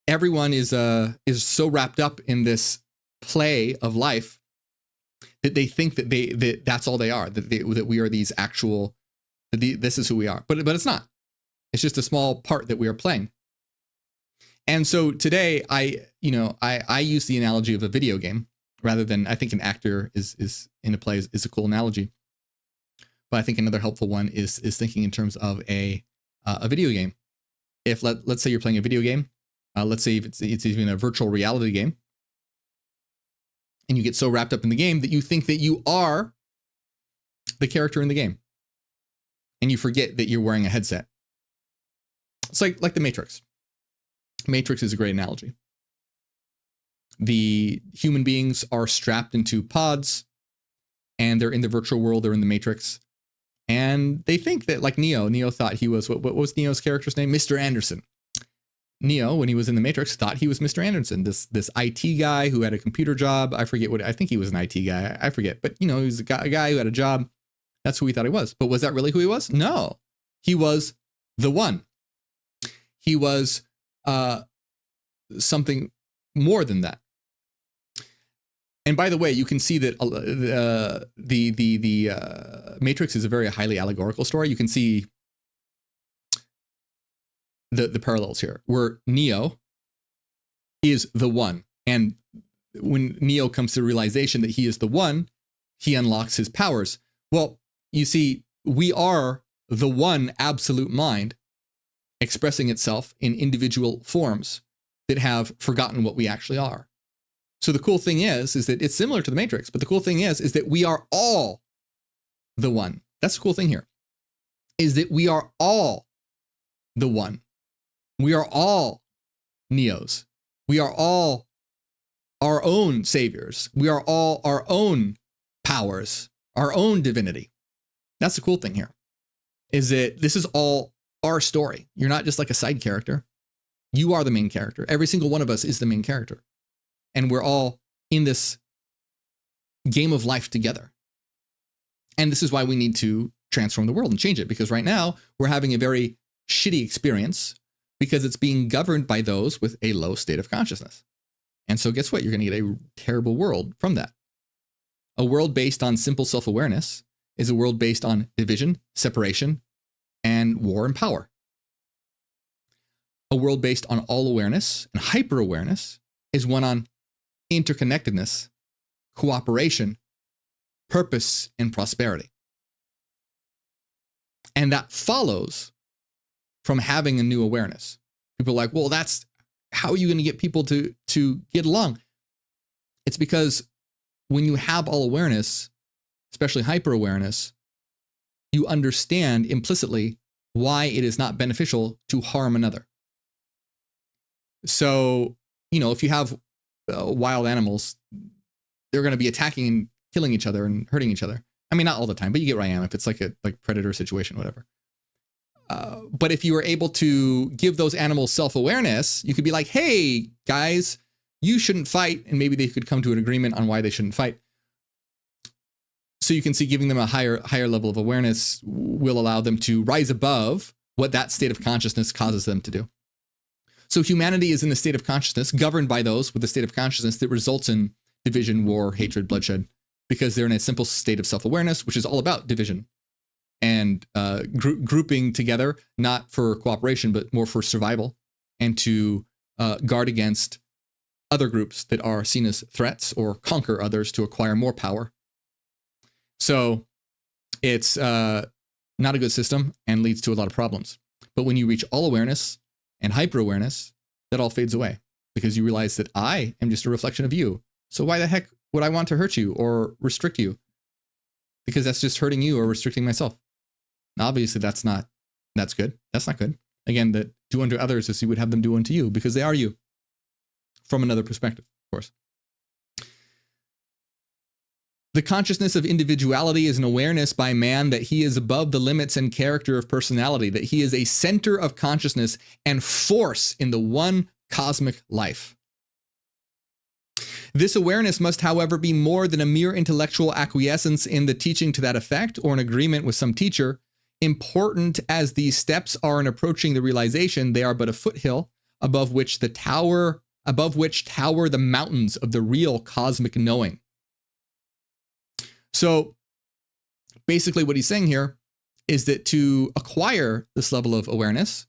Everyone is so wrapped up in this play of life that they think that that's all they are, that we are these actual, this is who we are, but it's not. It's just a small part that we are playing. And so today I use the analogy of a video game rather than, I think an actor is in a play is a cool analogy. But I think another helpful one is thinking in terms of a video game. If let's say you're playing a video game, let's say if it's even a virtual reality game, and you get so wrapped up in the game that you think that you are the character in the game, and you forget that you're wearing a headset. It's like the Matrix. Matrix is a great analogy. The human beings are strapped into pods, and they're in the virtual world, they're in the Matrix, and they think that, like Neo thought he was, what was Neo's character's name? Mr. Anderson. Neo, when he was in the Matrix, thought he was Mr. Anderson, this IT guy who had a computer job. I forget I think he was an IT guy. I forget, but he was a guy who had a job. That's who he thought he was. But was that really who he was? No, he was the one. He was something more than that. And by the way, you can see that the Matrix is a very highly allegorical story. You can see the parallels here, where Neo is the one. And when Neo comes to the realization that he is the one, he unlocks his powers. Well, you see, we are the one absolute mind, expressing itself in individual forms that have forgotten what we actually are. So the cool thing is that it's similar to the Matrix, but the cool thing is that we are all the one. That's the cool thing here, is that we are all the one. We are all Neos. We are all our own saviors. We are all our own powers, our own divinity. That's the cool thing here, is that this is all our story. You're not just like a side character. You are the main character. Every single one of us is the main character. And we're all in this game of life together. And this is why we need to transform the world and change it, because right now we're having a very shitty experience because it's being governed by those with a low state of consciousness. And so guess what? You're going to get a terrible world from that. A world based on simple self-awareness is a world based on division, separation, and war and power. A world based on all awareness and hyper-awareness is one on interconnectedness, cooperation, purpose, and prosperity. And that follows from having a new awareness. People are like, well, that's how are you going to get people to get along? It's because when you have all awareness, especially hyper-awareness, you understand implicitly why it is not beneficial to harm another. So, if you have wild animals, they're going to be attacking and killing each other and hurting each other. I mean, not all the time, but you get where I am if it's like a predator situation, whatever. But if you were able to give those animals self-awareness, you could be like, hey, guys, you shouldn't fight. And maybe they could come to an agreement on why they shouldn't fight. So you can see giving them a higher level of awareness will allow them to rise above what that state of consciousness causes them to do. So humanity is in the state of consciousness governed by those with a state of consciousness that results in division, war, hatred, bloodshed, because they're in a simple state of self-awareness, which is all about division and grouping together, not for cooperation, but more for survival and to guard against other groups that are seen as threats or conquer others to acquire more power. So it's not a good system and leads to a lot of problems. But when you reach all awareness and hyper-awareness, that all fades away because you realize that I am just a reflection of you. So why the heck would I want to hurt you or restrict you? Because that's just hurting you or restricting myself. Now, obviously, that's good. That's not good. Again, that do unto others as you would have them do unto you, because they are you from another perspective, of course. The consciousness of individuality is an awareness by man that he is above the limits and character of personality, that he is a center of consciousness and force in the one cosmic life. This awareness must, however, be more than a mere intellectual acquiescence in the teaching to that effect or an agreement with some teacher. Important as these steps are in approaching the realization, they are but a foothill above which tower the mountains of the real cosmic knowing. So basically what he's saying here is that to acquire this level of awareness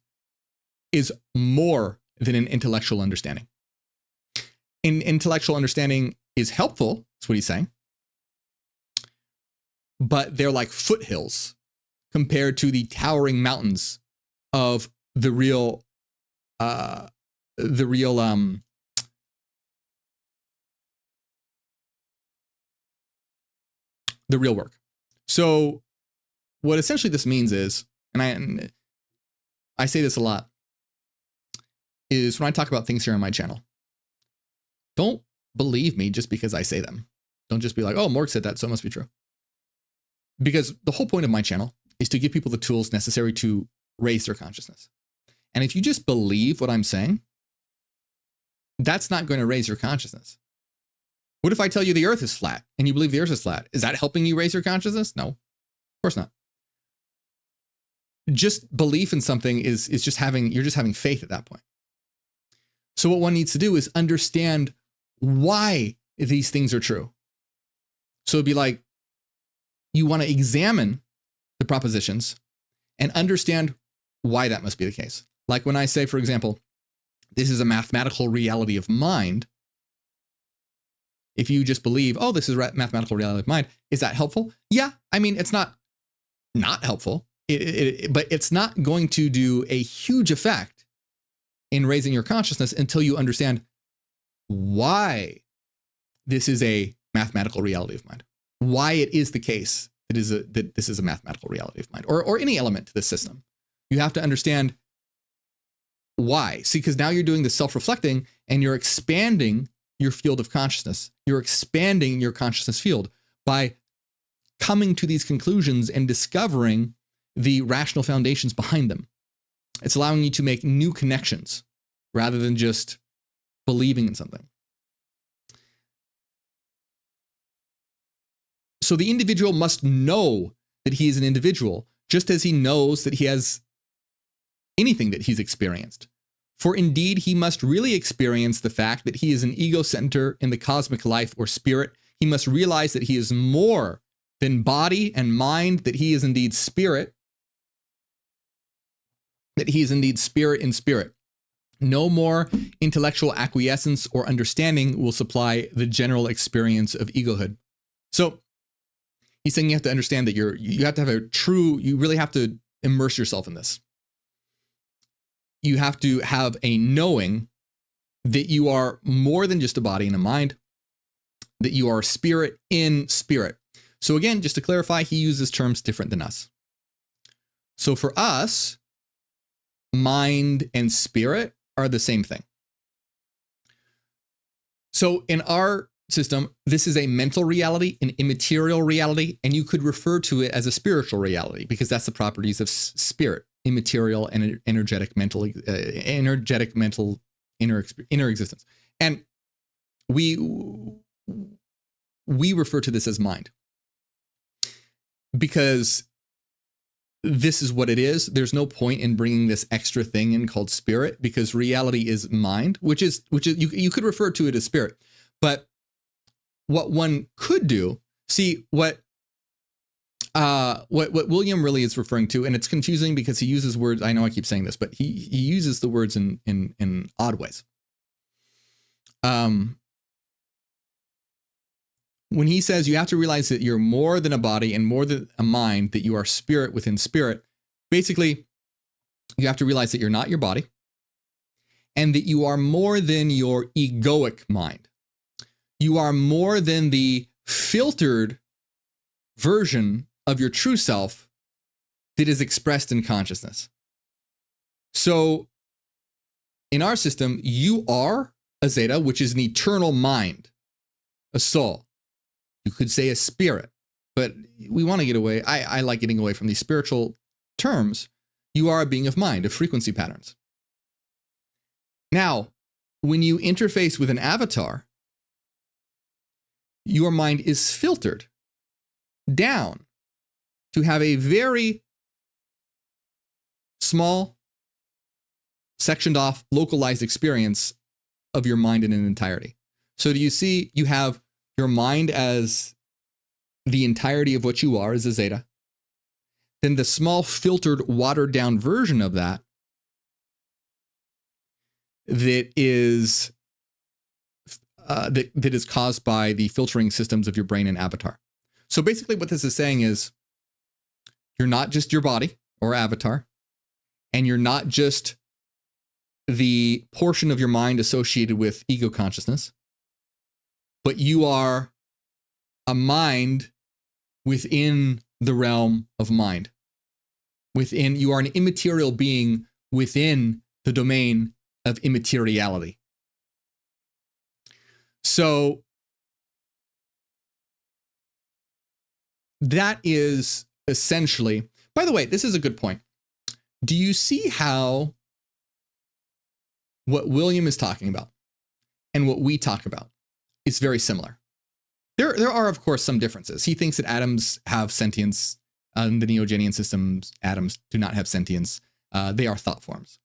is more than an intellectual understanding. An intellectual understanding is helpful, that's what he's saying, but they're like foothills compared to the towering mountains of the real work. So what essentially this means is, and I say this a lot, is when I talk about things here on my channel, don't believe me just because I say them. Don't just be like, oh, Morgue said that, so it must be true. Because the whole point of my channel is to give people the tools necessary to raise their consciousness. And if you just believe what I'm saying, that's not going to raise your consciousness. What if I tell you the earth is flat and you believe the earth is flat? Is that helping you raise your consciousness? No, of course not. Just belief in something is just you're just having faith at that point. So what one needs to do is understand why these things are true. So it'd be like, you want to examine the propositions and understand why that must be the case. Like when I say, for example, this is a mathematical reality of mind. If you just believe, oh, this is mathematical reality of mind, is that helpful? Yeah. I mean, it's not helpful, but it's not going to do a huge effect in raising your consciousness until you understand why this is a mathematical reality of mind, why it is the case that this is a mathematical reality of mind, or any element to the system. You have to understand why. See, because now you're doing the self-reflecting and you're expanding your field of consciousness. You're expanding your consciousness field by coming to these conclusions and discovering the rational foundations behind them. It's allowing you to make new connections rather than just believing in something. So the individual must know that he is an individual, just as he knows that he has anything that he's experienced. For indeed, he must really experience the fact that he is an ego center in the cosmic life or spirit. He must realize that he is more than body and mind, that he is indeed spirit, that he is indeed spirit in spirit. No more intellectual acquiescence or understanding will supply the general experience of egohood. So he's saying you have to understand that you have to have you really have to immerse yourself in this. You have to have a knowing that you are more than just a body and a mind, that you are spirit in spirit. So again, just to clarify, he uses terms different than us. So for us, mind and spirit are the same thing. So in our system, this is a mental reality, an immaterial reality, and you could refer to it as a spiritual reality because that's the properties of spirit, immaterial and energetic mental inner existence. And we refer to this as mind because this is what it is. There's no point in bringing this extra thing in called spirit because reality is mind, which is you could refer to it as spirit. But what one could do, see what William really is referring to, and it's confusing because he uses words. I know I keep saying this, but he uses the words in odd ways. When he says you have to realize that you're more than a body and more than a mind, that you are spirit within spirit, basically, you have to realize that you're not your body and that you are more than your egoic mind. You are more than the filtered version of your true self that is expressed in consciousness. So in our system, you are a zeta, which is an eternal mind, a soul. You could say a spirit, but we want to get away. I like getting away from these spiritual terms. You are a being of mind, of frequency patterns. Now, when you interface with an avatar, your mind is filtered down to have a very small, sectioned off, localized experience of your mind in an entirety. So do you see, you have your mind as the entirety of what you are as a zeta. Then the small, filtered, watered down version of that is that is caused by the filtering systems of your brain and avatar. So basically what this is saying is you're not just your body or avatar, and you're not just the portion of your mind associated with ego consciousness, but you are a mind within the realm of mind. You are an immaterial being within the domain of immateriality. So that is essentially, by the way, this is a good point. Do you see how what William is talking about and what we talk about is very similar? There are, of course, some differences. He thinks that atoms have sentience. In the Neogenian systems, atoms do not have sentience. They are thought forms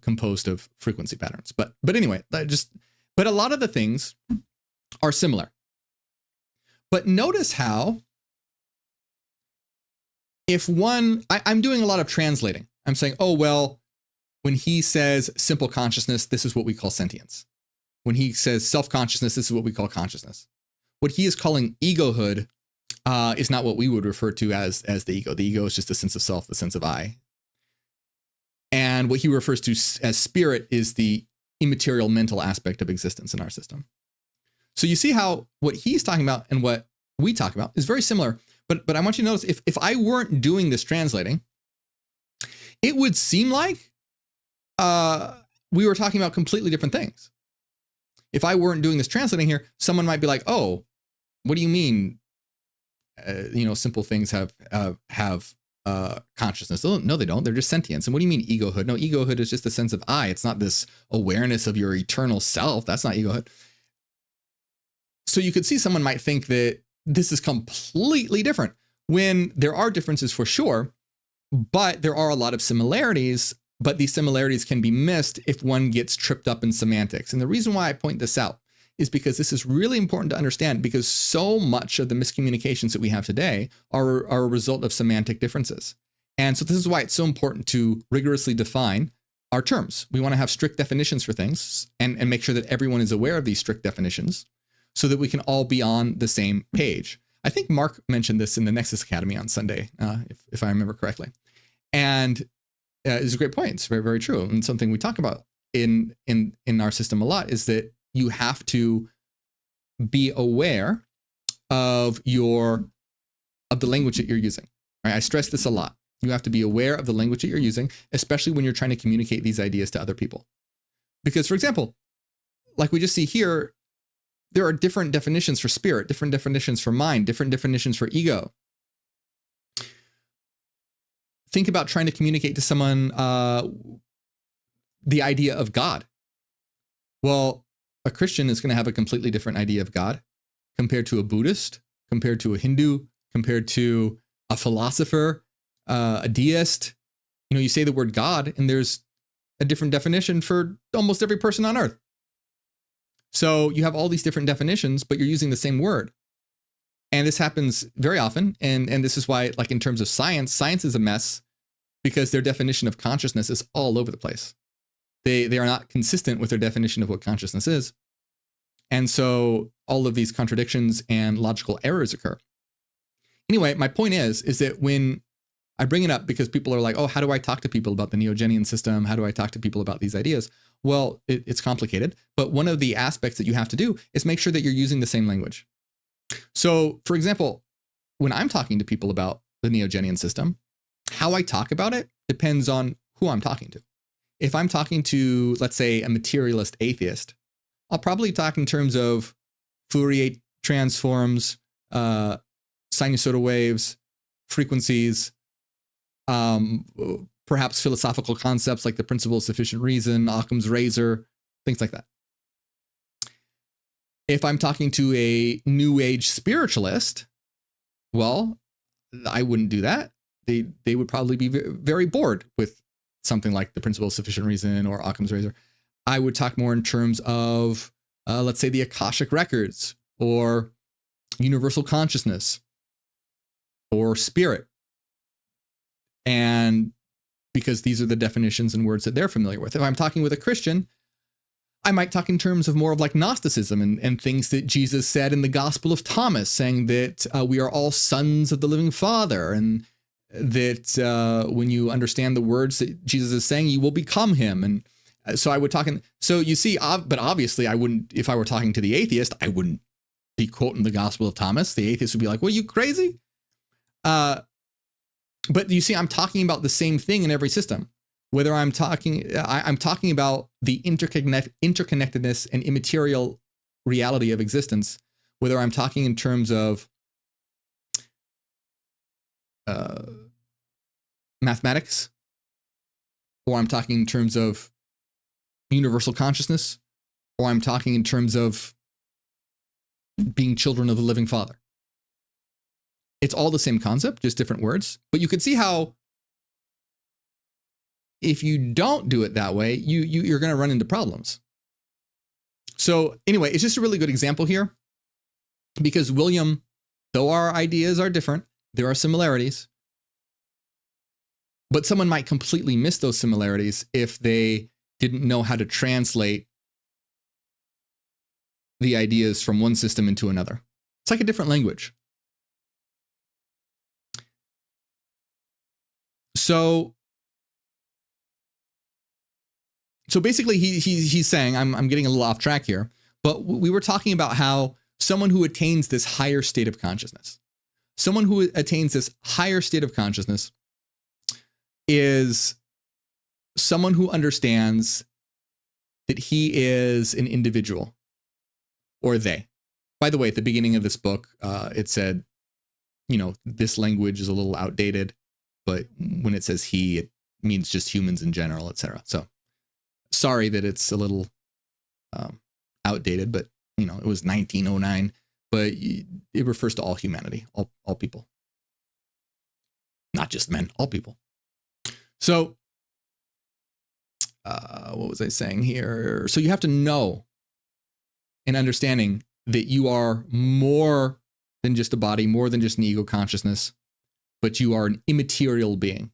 composed of frequency patterns. But anyway, but a lot of the things are similar. But notice how I'm doing a lot of translating. I'm saying, oh, well, when he says simple consciousness, this is what we call sentience. When he says self-consciousness, this is what we call consciousness. What he is calling egohood is not what we would refer to as the ego. The ego is just the sense of self, the sense of I. And what he refers to as spirit is the immaterial mental aspect of existence in our system. So you see how what he's talking about and what we talk about is very similar. But I want you to notice, if I weren't doing this translating, it would seem like we were talking about completely different things. If I weren't doing this translating here, someone might be like, oh, what do you mean? Simple things have consciousness. No, they don't. They're just sentience. And what do you mean egohood? No, egohood is just a sense of I. It's not this awareness of your eternal self. That's not egohood. So you could see someone might think that this is completely different when there are differences for sure, but there are a lot of similarities, but these similarities can be missed if one gets tripped up in semantics. And the reason why I point this out is because this is really important to understand, because so much of the miscommunications that we have today are a result of semantic differences. And so this is why it's so important to rigorously define our terms. We want to have strict definitions for things and make sure that everyone is aware of these strict definitions so that we can all be on the same page. I think Mark mentioned this in the Nexus Academy on Sunday, if I remember correctly. And it's a great point. It's very, very true. And something we talk about in our system a lot is that you have to be aware of the language that you're using. Right? I stress this a lot. You have to be aware of the language that you're using, especially when you're trying to communicate these ideas to other people. Because, for example, like we just see here, there are different definitions for spirit, different definitions for mind, different definitions for ego. Think about trying to communicate to someone the idea of God. Well, a Christian is going to have a completely different idea of God compared to a Buddhist, compared to a Hindu, compared to a philosopher, a deist. You say the word God, and there's a different definition for almost every person on earth. So you have all these different definitions, but you're using the same word. And this happens very often. And this is why, like in terms of science is a mess because their definition of consciousness is all over the place. They are not consistent with their definition of what consciousness is. And so all of these contradictions and logical errors occur. Anyway, my point is that when I bring it up because people are like, oh, how do I talk to people about the Neogenian system? How do I talk to people about these ideas? Well, it's complicated, but one of the aspects that you have to do is make sure that you're using the same language. So, for example, when I'm talking to people about the Neogenian system, how I talk about it depends on who I'm talking to. If I'm talking to, let's say, a materialist atheist, I'll probably talk in terms of Fourier transforms, sinusoidal waves, frequencies, perhaps philosophical concepts like the principle of sufficient reason, Occam's razor, things like that. If I'm talking to a New Age spiritualist, well, I wouldn't do that. They would probably be very bored with something like the principle of sufficient reason or Occam's razor. I would talk more in terms of, let's say, the Akashic records or universal consciousness or spirit. And because these are the definitions and words that they're familiar with. If I'm talking with a Christian, I might talk in terms of more of like Gnosticism and things that Jesus said in the Gospel of Thomas, saying that we are all sons of the living Father, and that when you understand the words that Jesus is saying, you will become him. And so I would talk so you see, but obviously I wouldn't, if I were talking to the atheist, I wouldn't be quoting the Gospel of Thomas. The atheist would be like, well, you crazy? But you see, I'm talking about the same thing in every system. Whether I'm talking about the interconnectedness and immaterial reality of existence, whether I'm talking in terms of mathematics, or I'm talking in terms of universal consciousness, or I'm talking in terms of being children of the living Father. It's all the same concept, just different words. But you could see how if you don't do it that way, you're going to run into problems. So anyway, it's just a really good example here because William, though our ideas are different, there are similarities, but someone might completely miss those similarities if they didn't know how to translate the ideas from one system into another. It's like a different language. So basically he's saying, I'm getting a little off track here, but we were talking about how someone who attains this higher state of consciousness, is someone who understands that he is an individual, or they. By the way, at the beginning of this book, it said, this language is a little outdated, but when it says he, it means just humans in general, etc. So sorry that it's a little outdated, but it was 1909, but it refers to all humanity, all people, not just men, all people. So what was I saying here? So you have to know and understanding that you are more than just a body, more than just an ego consciousness, but you are an immaterial being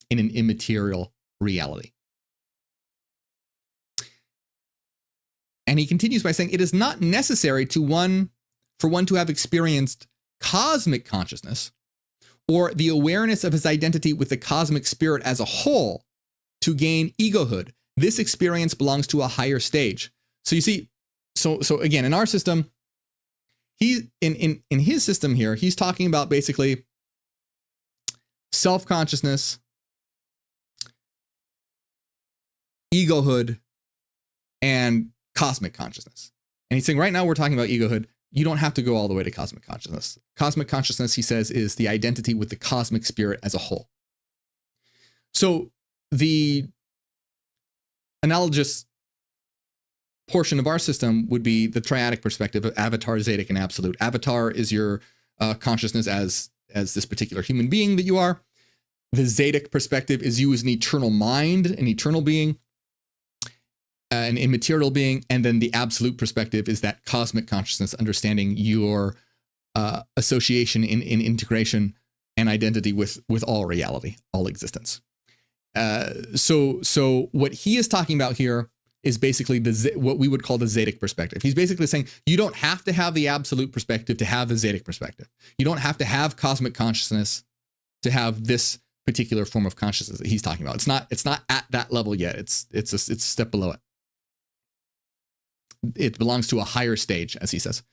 in an immaterial reality. And he continues by saying, it is not necessary for one to have experienced cosmic consciousness or the awareness of his identity with the cosmic spirit as a whole to gain egohood. This experience belongs to a higher stage. So you see, so again, in our system, in his system here, he's talking about basically self-consciousness, egohood, and cosmic consciousness. And he's saying right now we're talking about egohood. You don't have to go all the way to cosmic consciousness. Cosmic consciousness, he says, is the identity with the cosmic spirit as a whole. So the analogous portion of our system would be the triadic perspective of avatar, zedic, and absolute. Avatar is your consciousness as this particular human being that you are. The zedic perspective is you as an eternal mind, an eternal being, an immaterial being. And then the absolute perspective is that cosmic consciousness, understanding your association in integration and identity with all reality, all existence. So what he is talking about here is basically what we would call the zedic perspective. He's basically saying you don't have to have the absolute perspective to have the zedic perspective. You don't have to have cosmic consciousness to have this particular form of consciousness that he's talking about. It's not at that level yet. It's a step below it. It belongs to a higher stage, as he says.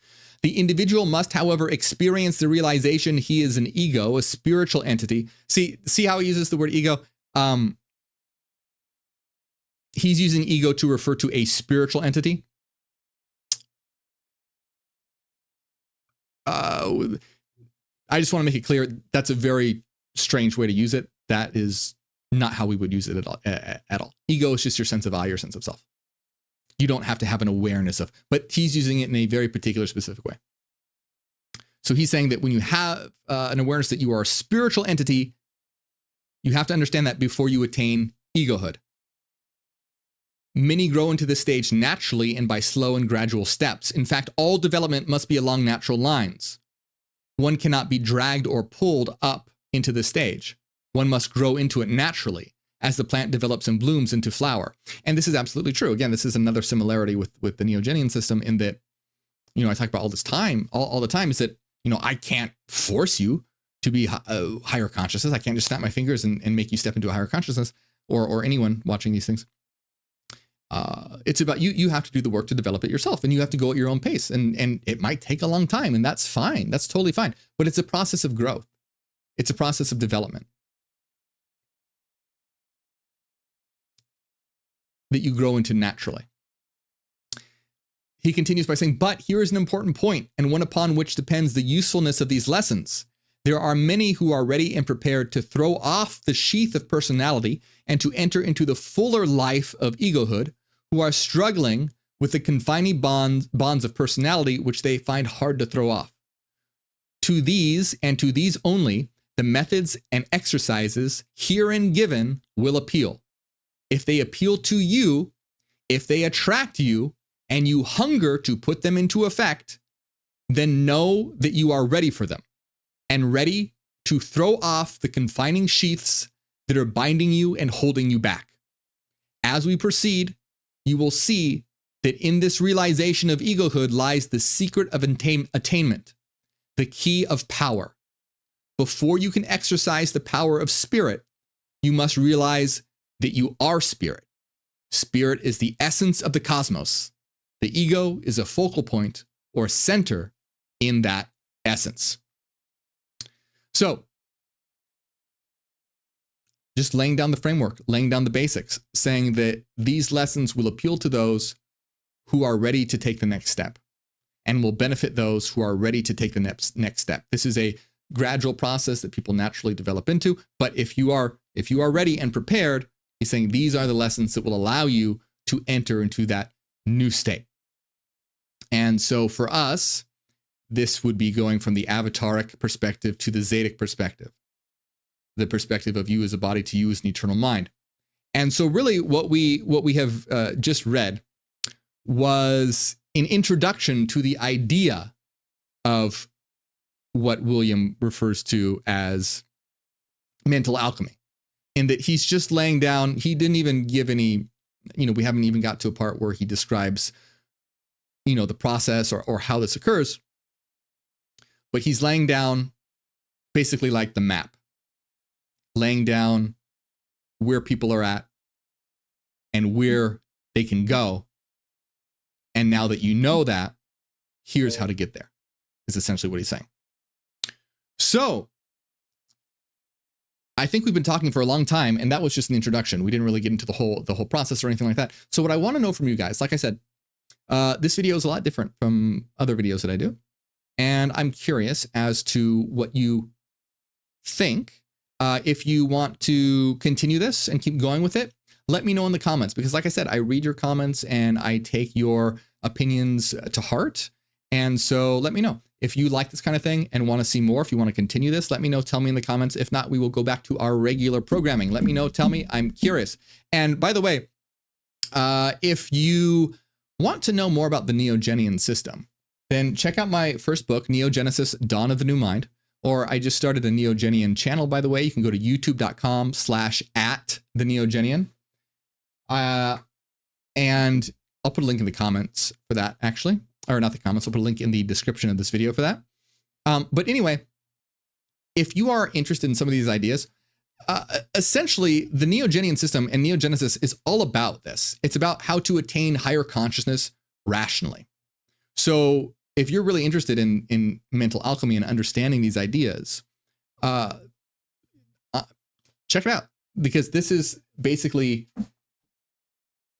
The individual must, however, experience the realization he is an ego, a spiritual entity. See how he uses the word ego? He's using ego to refer to a spiritual entity. I just want to make it clear that's a very strange way to use it. That is not how we would use it at all. Ego is just your sense of I, your sense of self. You don't have to have an awareness of, but he's using it in a very particular, specific way. So he's saying that when you have an awareness that you are a spiritual entity, you have to understand that before you attain egohood. Many grow into this stage naturally and by slow and gradual steps. In fact, all development must be along natural lines. One cannot be dragged or pulled up into the stage. One must grow into it naturally as the plant develops and blooms into flower. And this is absolutely true. Again, this is another similarity with the Neogenian system in that, I talk about all this time, all the time, is that, I can't force you to be a higher consciousness. I can't just snap my fingers and make you step into a higher consciousness, or anyone watching these things. It's about you have to do the work to develop it yourself, and you have to go at your own pace, and it might take a long time, and that's fine. That's totally fine. But it's a process of growth. It's a process of development that you grow into naturally. He continues by saying, but here is an important point, and one upon which depends the usefulness of these lessons. There are many who are ready and prepared to throw off the sheath of personality and to enter into the fuller life of egohood, who are struggling with the confining bonds of personality which they find hard to throw off. To these, and to these only, the methods and exercises herein given will appeal. If they appeal to you, if they attract you, and you hunger to put them into effect, then know that you are ready for them, and ready to throw off the confining sheaths that are binding you and holding you back. As we proceed, you will see that in this realization of egohood lies the secret of attainment, the key of power. Before you can exercise the power of spirit, You must realize that you are spirit. Spirit is the essence of the cosmos. The ego is a focal point or center in that essence. So, just laying down the framework, laying down the basics, saying that these lessons will appeal to those who are ready to take the next step and will benefit those who are ready to take the next step. This is a gradual process that people naturally develop into, but if you are ready and prepared, he's saying these are the lessons that will allow you to enter into that new state. And so for us, this would be going from the avataric perspective to the Zedic perspective, the perspective of you as a body to you as an eternal mind. And so really what we have just read was an introduction to the idea of what William refers to as mental alchemy, in that he's just laying down, he didn't even give any, we haven't even got to a part where he describes, the process or how this occurs, but he's laying down basically like the map, laying down where people are at and where they can go. And now that you know that, here's how to get there, is essentially what he's saying. So I think we've been talking for a long time, and that was just an introduction. We didn't really get into the whole process or anything like that. So what I want to know from you guys, like I said, this video is a lot different from other videos that I do. And I'm curious as to what you think. If you want to continue this and keep going with it, let me know in the comments, because like I said, I read your comments and I take your opinions to heart. And so let me know if you like this kind of thing and want to see more. If you want to continue this, let me know. Tell me in the comments. If not, we will go back to our regular programming. Let me know. Tell me. I'm curious. And by the way, if you want to know more about the Neogenian system, then check out my first book, Neogenesis, Dawn of the New Mind. Or I just started a Neogenian channel, by the way. You can go to youtube.com/@theneogenian. And I'll put a link in the comments for that, actually. Or not the comments, I'll put a link in the description of this video for that. But anyway, if you are interested in some of these ideas, essentially the Neogenian system and Neogenesis is all about this. It's about how to attain higher consciousness rationally. So if you're really interested in mental alchemy and understanding these ideas, check it out, because this is basically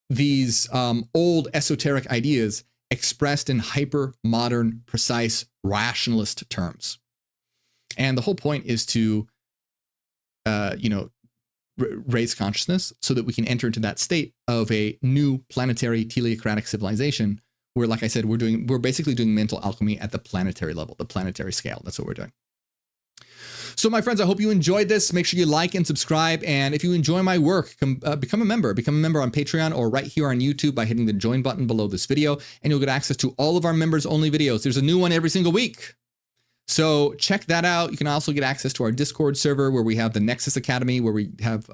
these old esoteric ideas expressed in hyper modern, precise, rationalist terms. And the whole point is to, raise consciousness so that we can enter into that state of a new planetary teleocratic civilization where, like I said, we're basically doing mental alchemy at the planetary level, the planetary scale. That's what we're doing. So my friends, I hope you enjoyed this. Make sure you like and subscribe. And if you enjoy my work, become a member. Become a member on Patreon or right here on YouTube by hitting the join button below this video. And you'll get access to all of our members only videos. There's a new one every single week. So check that out. You can also get access to our Discord server where we have the Nexus Academy, where we have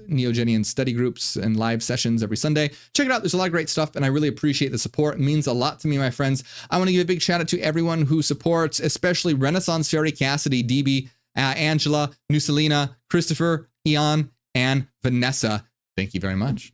Neogenian study groups and live sessions every Sunday. Check it out. There's a lot of great stuff, and I really appreciate the support. It means a lot to me, my friends. I want to give a big shout out to everyone who supports, especially Renaissance Fairy, Cassidy, DB, Angela, Nusalina, Christopher, Ian, and Vanessa. Thank you very much.